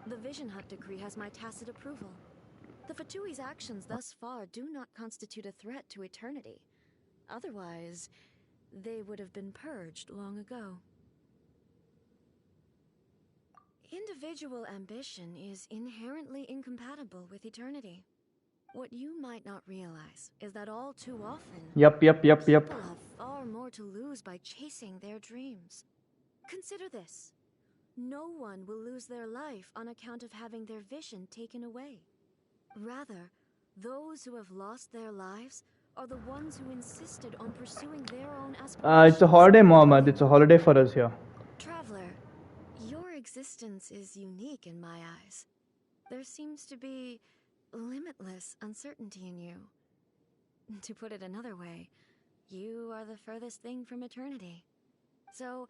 The Vision Hut decree has my tacit approval. The Fatui's actions thus far do not constitute a threat to eternity. Otherwise, they would have been purged long ago. Individual ambition is inherently incompatible with eternity. What you might not realize is that all too often, Yep. people have far more to lose by chasing their dreams. Consider this. No one will lose their life on account of having their vision taken away. Rather, those who have lost their lives are the ones who insisted on pursuing their own aspirations. It's a holiday, Mohammed. It's a holiday for us here. Traveler, your existence is unique in my eyes. There seems to be limitless uncertainty in you. To put it another way, you are the furthest thing from eternity. So,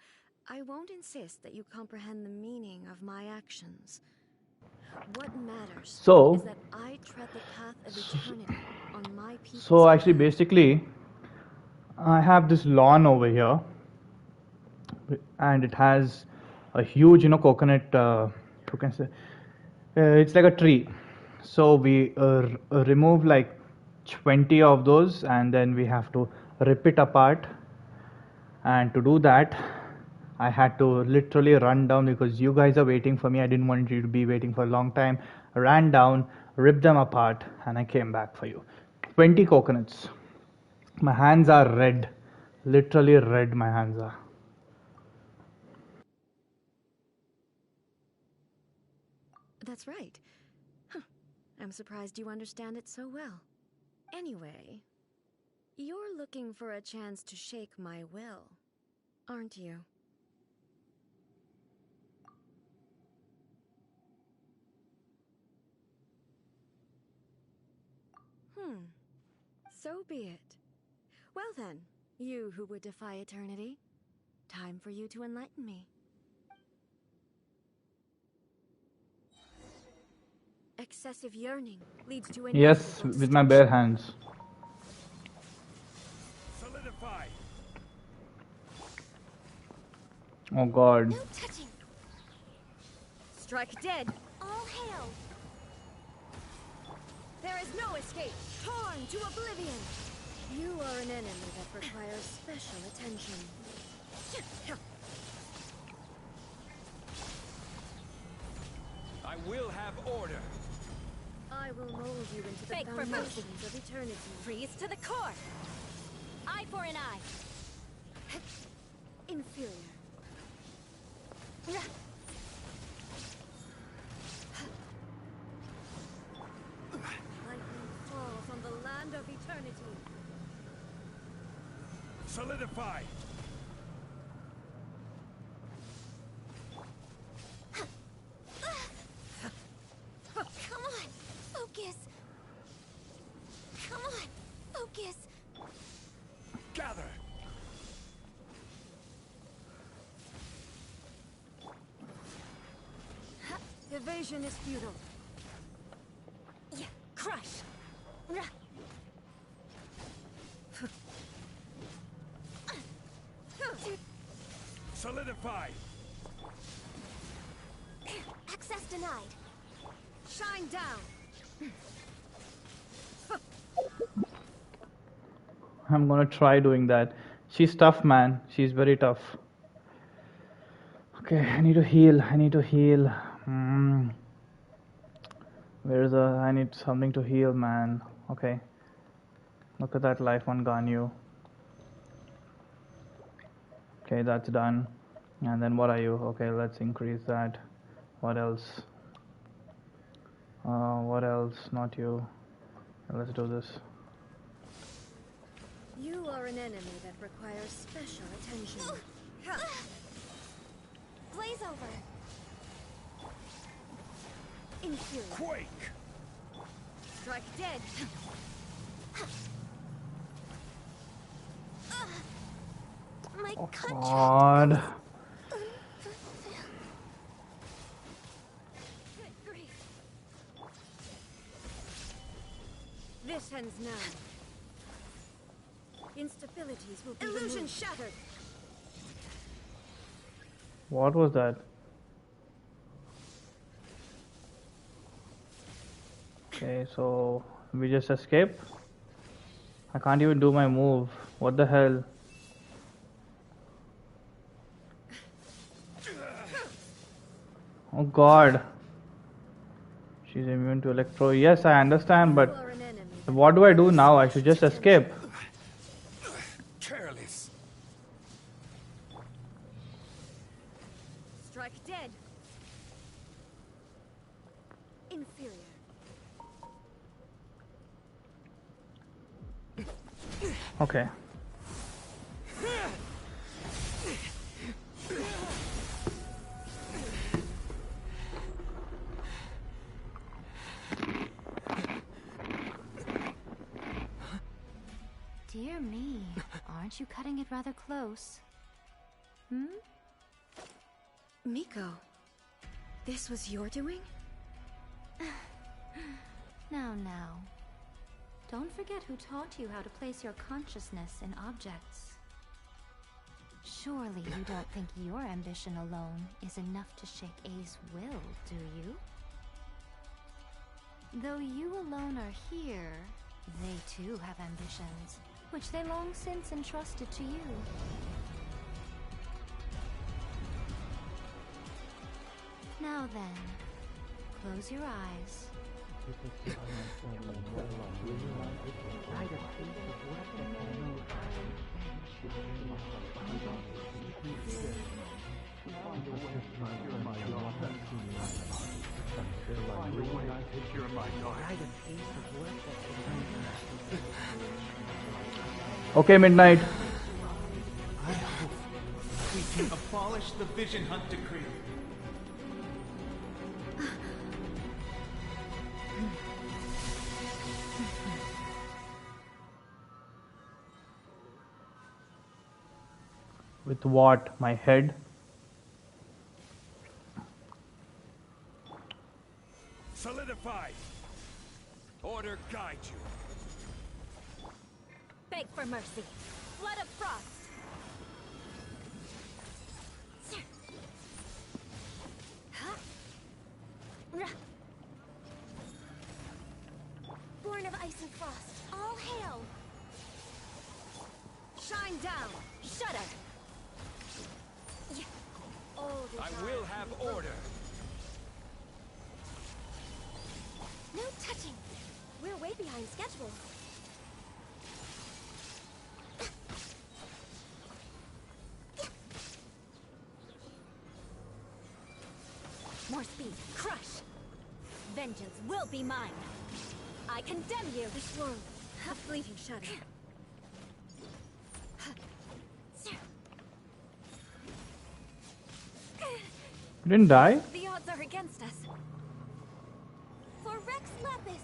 I won't insist that you comprehend the meaning of my actions. What matters is that I tread the path of eternity on my people's So actually, behalf. basically, I have this lawn over here, and it has a huge, coconut. You can say it's like a tree. So we remove like 20 of those, and then we have to rip it apart. And to do that, I had to literally run down because you guys are waiting for me. I didn't want you to be waiting for a long time. I ran down, ripped them apart, and I came back for you. 20 coconuts. My hands are red. Literally red, my hands are. That's right. Huh. I'm surprised you understand it so well. Anyway, you're looking for a chance to shake my will, aren't you? So be it. Well then, you who would defy eternity, time for you to enlighten me. Excessive yearning leads to Yes, inevitable with my bare destruction. hands. Solidify. Oh god. No touching. Strike dead. All hail. There is no escape. Torn to oblivion. You are an enemy that requires special attention. I will have order. I will mold you into the Fake for foundations of eternity. Freeze to the core. Eye for an eye. Inferior. Lightning falls on the land of eternity. Solidify. Come on. Focus. Come on. Focus. Gather. Evasion is futile. Yeah, crush. Solidify. Access denied. Shine down. I'm gonna try doing that. She's tough, man. She's very tough. Okay, I need to heal. Hmm. Where's the? I need something to heal, man. Okay. Look at that life on Ganyu. Okay, that's done. And then what are you? Okay, let's increase that. What else? What else? Not you. Let's do this. You are an enemy that requires special attention. Blaze over. Inferior. Quake! Strike dead. My Oh contract God. Good grief. This ends now. Instabilities will be illusion shattered. What was that? Okay, so we just escape. I can't even do my move. What the hell? Oh God. She's immune to electro. Yes, I understand, but You are an enemy. what do I do now? I should just escape. Careless. Strike dead. Inferior. Okay. Dear me, aren't you cutting it rather close? Hmm? Miko, this was your doing? Now. Don't forget who taught you how to place your consciousness in objects. Surely you don't think your ambition alone is enough to shake A's will, do you? Though you alone are here, they too have ambitions, which they long since entrusted to you. Now then, close your eyes. Okay, midnight. I hope we can abolish the Vision Hunt Decree. With what? My head? Solidify! Order guide you. Beg for mercy. Flood of frost. Born of ice and frost. All hail. Shine down. Shudder. Old I will have order. No touching. We're way behind schedule. More speed. Crush. Vengeance will be mine. I condemn you. This world, a fleeting shadow. You didn't die? The odds are against us. For Rex Lapis.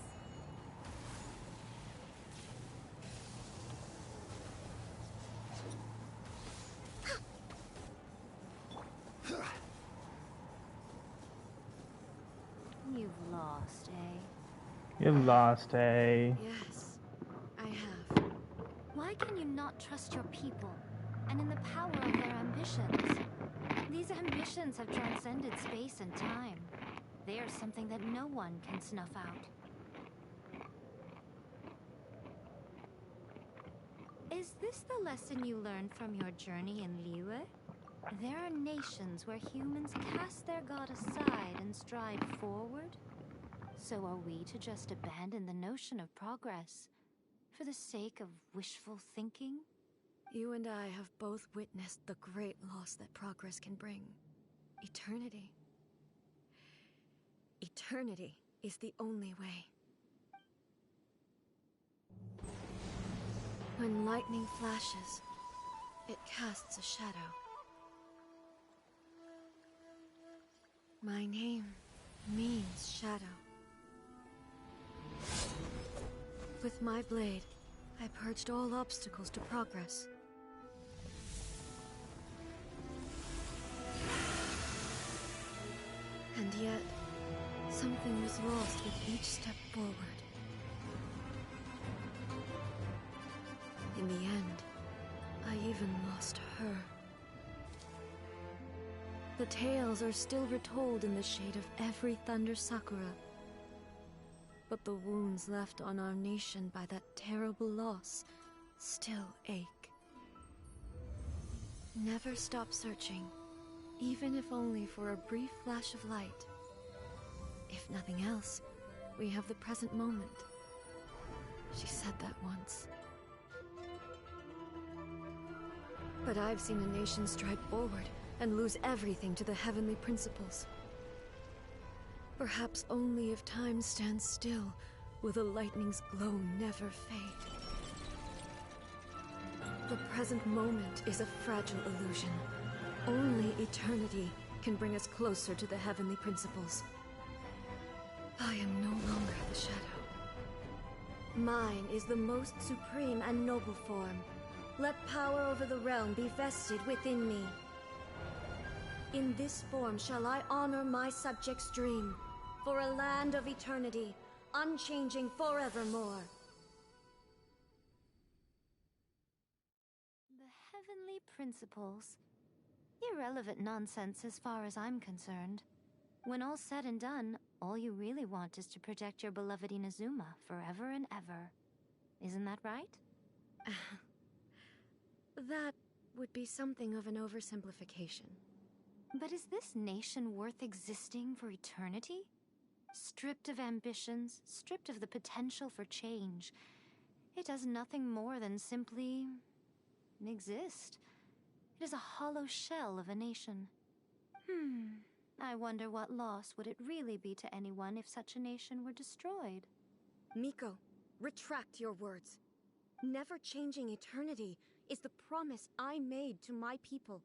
You've lost, eh? You've lost, eh? Yes, I have. Why can you not trust your people and in the power of their ambitions? These ambitions have transcended space and time. They are something that no one can snuff out. Is this the lesson you learned from your journey in Liyue? There are nations where humans cast their god aside and stride forward. So are we to just abandon the notion of progress for the sake of wishful thinking? You and I have both witnessed the great loss that progress can bring. Eternity. Eternity is the only way. When lightning flashes, it casts a shadow. My name means shadow. With my blade, I purged all obstacles to progress. And yet, something was lost with each step forward. In the end, I even lost her. The tales are still retold in the shade of every Thunder Sakura. But the wounds left on our nation by that terrible loss still ache. Never stop searching, even if only for a brief flash of light. If nothing else, we have the present moment. She said that once. But I've seen a nation stride forward and lose everything to the heavenly principles. Perhaps only if time stands still will the lightning's glow never fade. The present moment is a fragile illusion. Only eternity can bring us closer to the heavenly principles. I am no longer the shadow. Mine is the most supreme and noble form. Let power over the realm be vested within me. In this form shall I honor my subjects' dream, for a land of eternity, unchanging forevermore. The heavenly principles. Irrelevant nonsense as far as I'm concerned. When all's said and done, all you really want is to protect your beloved Inazuma forever and ever. Isn't that right? That would be something of an oversimplification. But is this nation worth existing for eternity? Stripped of ambitions, stripped of the potential for change. It does nothing more than simply exist. It is a hollow shell of a nation. I wonder what loss would it really be to anyone if such a nation were destroyed? Miko, retract your words. Never changing eternity is the promise I made to my people.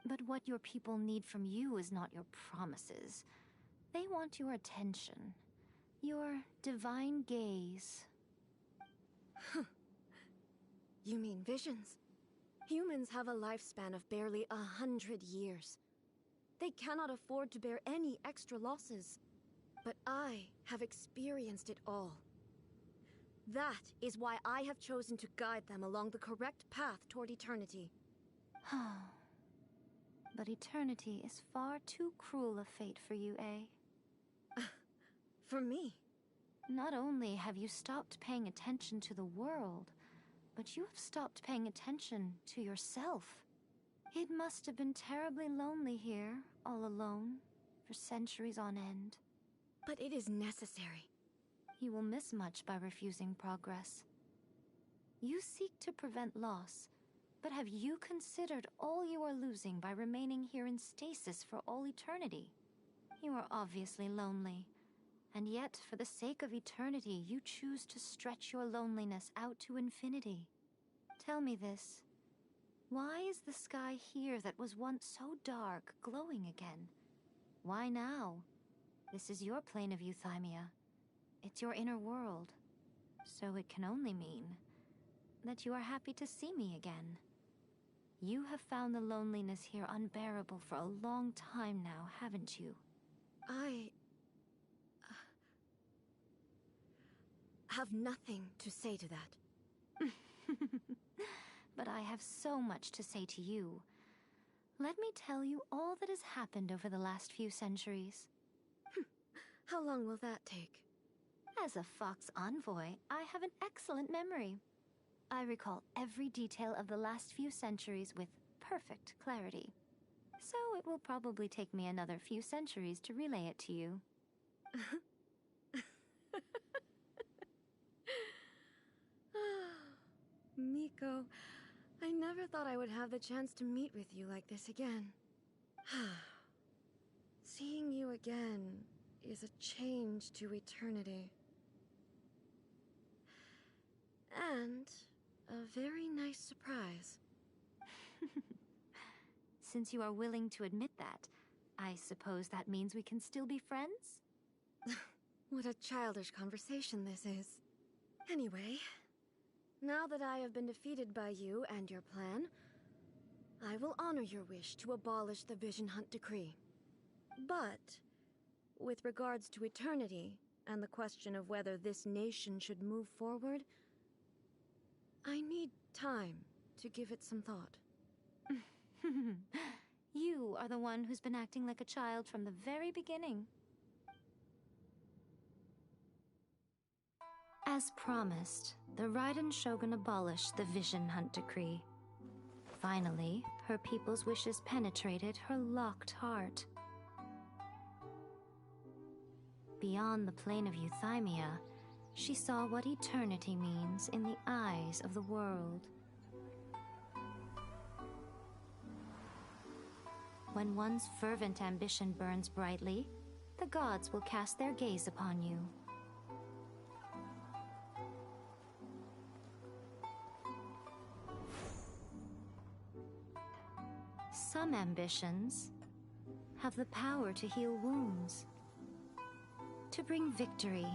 But what your people need from you is not your promises. They want your attention. Your divine gaze. You mean visions? Humans have a lifespan of barely 100 years. They cannot afford to bear any extra losses. But I have experienced it all. That is why I have chosen to guide them along the correct path toward eternity. But eternity is far too cruel a fate for you, eh? For me? Not only have you stopped paying attention to the world, but you have stopped paying attention to yourself. It must have been terribly lonely here, all alone, for centuries on end. But it is necessary. You will miss much by refusing progress. You seek to prevent loss, but have you considered all you are losing by remaining here in stasis for all eternity? You are obviously lonely, and yet for the sake of eternity you choose to stretch your loneliness out to infinity. Tell me this. Why is the sky here that was once so dark glowing again? Why now? This is your plane of euthymia. It's your inner world. So it can only mean that you are happy to see me again. You have found the loneliness here unbearable for a long time now, haven't you? I have nothing to say to that. But I have so much to say to you. Let me tell you all that has happened over the last few centuries. How long will that take? As a Fox envoy, I have an excellent memory. I recall every detail of the last few centuries with perfect clarity. So it will probably take me another few centuries to relay it to you. Miko, I never thought I would have the chance to meet with you like this again. Seeing you again is a change to eternity. And a very nice surprise. Since you are willing to admit that, I suppose that means we can still be friends? What a childish conversation this is. Anyway, now that I have been defeated by you and your plan, I will honor your wish to abolish the Vision Hunt Decree. But, with regards to eternity and the question of whether this nation should move forward, I need time to give it some thought. You are the one who's been acting like a child from the very beginning. As promised, the Raiden Shogun abolished the Vision Hunt Decree. Finally, her people's wishes penetrated her locked heart. Beyond the plane of Euthymia, she saw what eternity means in the eyes of the world. When one's fervent ambition burns brightly, the gods will cast their gaze upon you. Some ambitions have the power to heal wounds, to bring victory,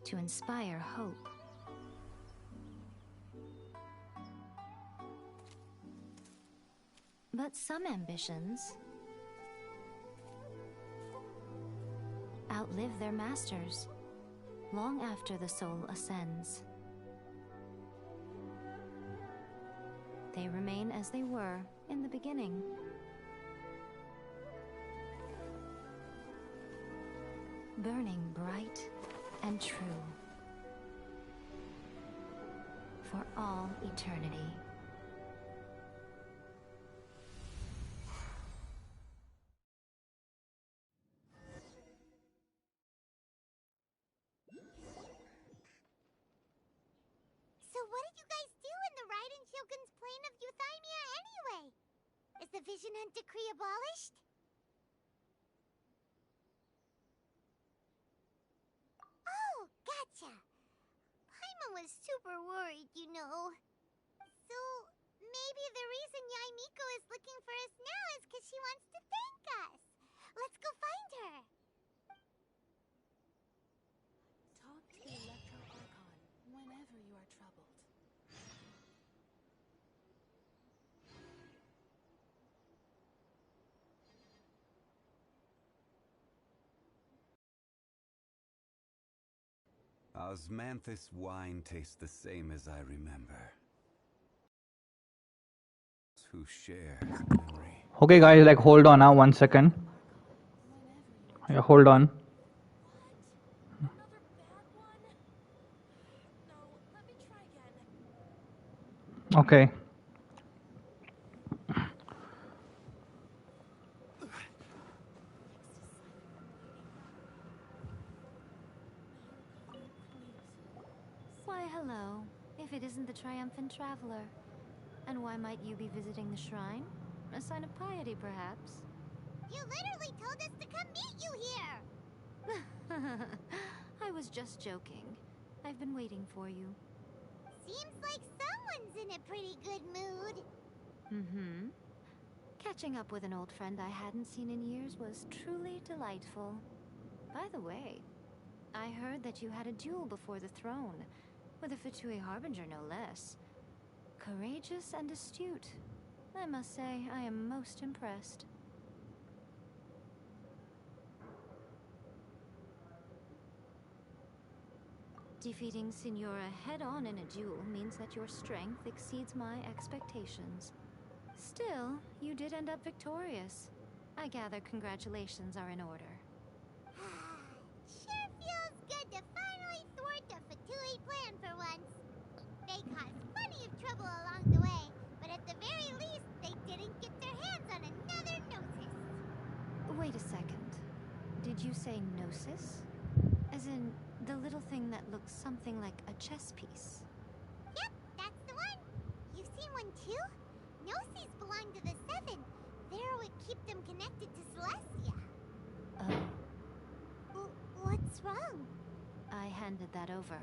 to inspire hope. But some ambitions outlive their masters long after the soul ascends. They remain as they were in the beginning. Burning bright and true for all eternity. So what did you guys do in the Raiden Shogun's plane of Euthymia anyway? Is the Vision Hunt Decree abolished? Oh, gotcha. Paimon was super worried, you know. So, maybe the reason Yai Miko is looking for us now is because she wants to thank us. Let's go find her. Talk to the Electro Archon whenever you are troubled. Osmanthus wine tastes the same as I remember. Who share memory. Okay, guys, like hold on now, 1 second. Yeah, hold on. Another bad one? No, let me try again. Okay. Why, hello. If it isn't the triumphant traveler. And why might you be visiting the shrine? A sign of piety, perhaps? You literally told us to come meet you here. I was just joking. I've been waiting for you. Seems like someone's in a pretty good mood. Mm-hmm. Catching up with an old friend I hadn't seen in years was truly delightful. By the way, I heard that you had a duel before the throne, with a Fatui Harbinger no less. Courageous and astute. I must say, I am most impressed. Defeating Signora head-on in a duel means that your strength exceeds my expectations. Still, you did end up victorious. I gather congratulations are in order. Sure feels good to finally thwart the Fatui plan for once. They caused plenty of trouble along the way, but at the very least, they didn't get their hands Wait a second. Did you say gnosis? As in, the little thing that looks something like a chess piece? Yep, that's the one. You've seen one too? Gnosis belong to the Seven. They're what keep them connected to Celestia. Oh. What's wrong? I handed that over.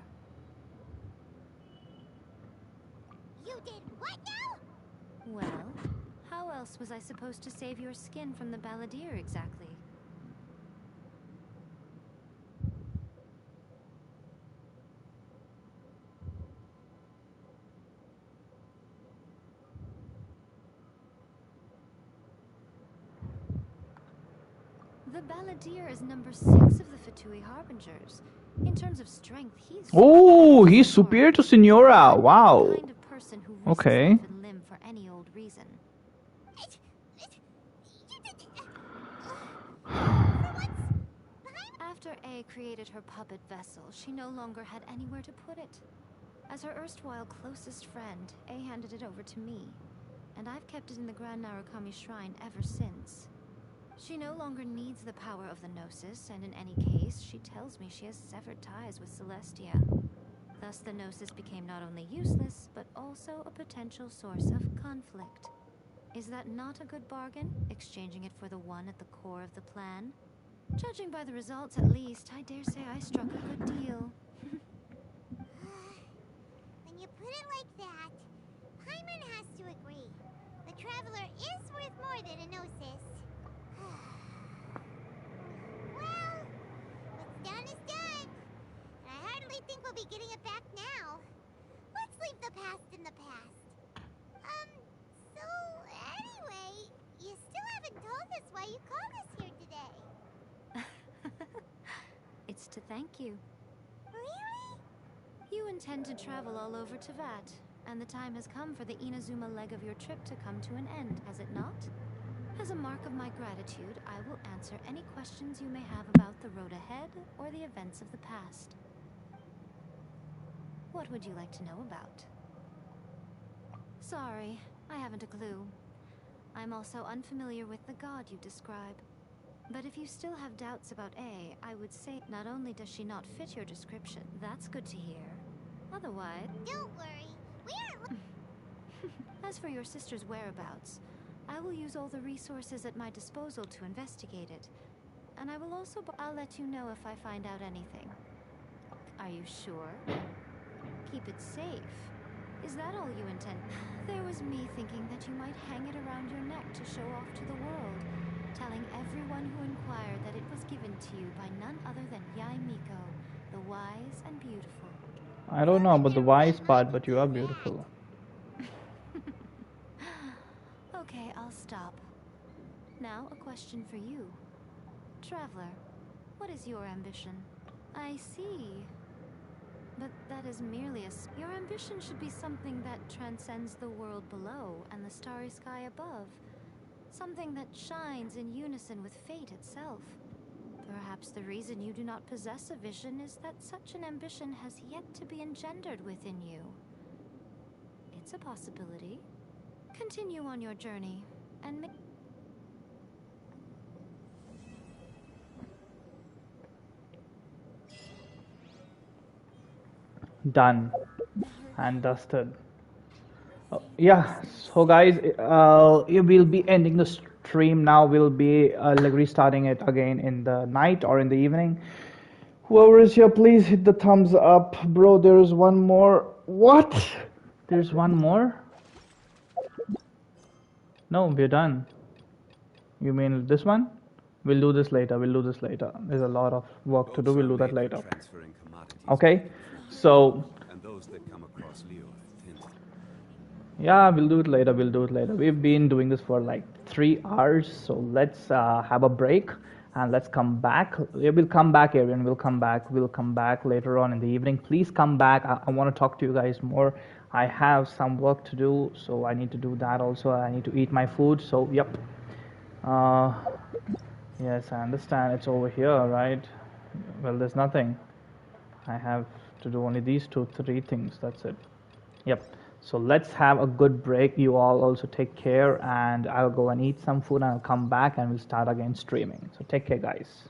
You did what now? Well, how else was I supposed to save your skin from the balladeer exactly? The balladeer is number 6 of the Fatui Harbingers. In terms of strength, he's Oh, he's superior to Signora. Wow. the kind of person who risks Okay. life and limb for any old reason. After A created her puppet vessel, she no longer had anywhere to put it. As her erstwhile closest friend, A handed it over to me, and I've kept it in the Grand Narukami Shrine ever since. She no longer needs the power of the Gnosis, and in any case, she tells me she has severed ties with Celestia. Thus, the Gnosis became not only useless, but also a potential source of conflict. Is that not a good bargain, exchanging it for the one at the core of the plan? Judging by the results, at least, I dare say I struck a good deal. When you put it like that, Paimon has to agree. The Traveler is worth more than a Gnosis. Well, what's done is done. And I hardly think we'll be getting it back now. Let's leave the past in the past. So anyway, you still haven't told us why you called us here today. It's to thank you. Really? You intend to travel all over Teyvat, and the time has come for the Inazuma leg of your trip to come to an end, has it not? As a mark of my gratitude, I will answer any questions you may have about the road ahead or the events of the past. What would you like to know about? Sorry, I haven't a clue. I'm also unfamiliar with the god you describe. But if you still have doubts about A, I would say not only does she not fit your description, that's good to hear. Otherwise... Don't worry, we aren't... As for your sister's whereabouts, I will use all the resources at my disposal to investigate it. And I will also... I'll let you know if I find out anything. Are you sure? Keep it safe. Is that all you intend? There was me thinking that you might hang it around your neck to show off to the world, telling everyone who inquired that it was given to you by none other than Yai Miko, the wise and beautiful. I don't know about the wise part, but you are beautiful. Okay, I'll stop. Now, a question for you. Traveler, what is your ambition? I see. But that is merely your ambition should be something that transcends the world below and the starry sky above. Something that shines in unison with fate itself. Perhaps the reason you do not possess a vision is that such an ambition has yet to be engendered within you. It's a possibility. Continue on your journey, and Done and dusted. Yeah, so guys, we'll be ending the stream now. We'll be like restarting it again in the night or in the evening. Whoever is here, please hit the thumbs up. Bro, there's one more. What? There's one more? No, we're done. You mean this one? We'll do this later. We'll do this later. There's a lot of work to do. We'll do that later. Okay, so And those that come across Leo tend. yeah, we'll do it later. We'll do it later. We've been doing this for like 3 hours, so let's have a break and let's come back. We'll come back, Arian. We'll come back. We'll come back later on in the evening. Please come back. I want to talk to you guys more. I have some work to do, so I need to do that also. I need to eat my food. So yep. Yes, I understand. It's over here, right? Well, there's nothing. I have to do only these 2, 3 things. That's it. Yep. So let's have a good break. You all also take care, and I'll go and eat some food, and I'll come back and we'll start again streaming. So take care, guys.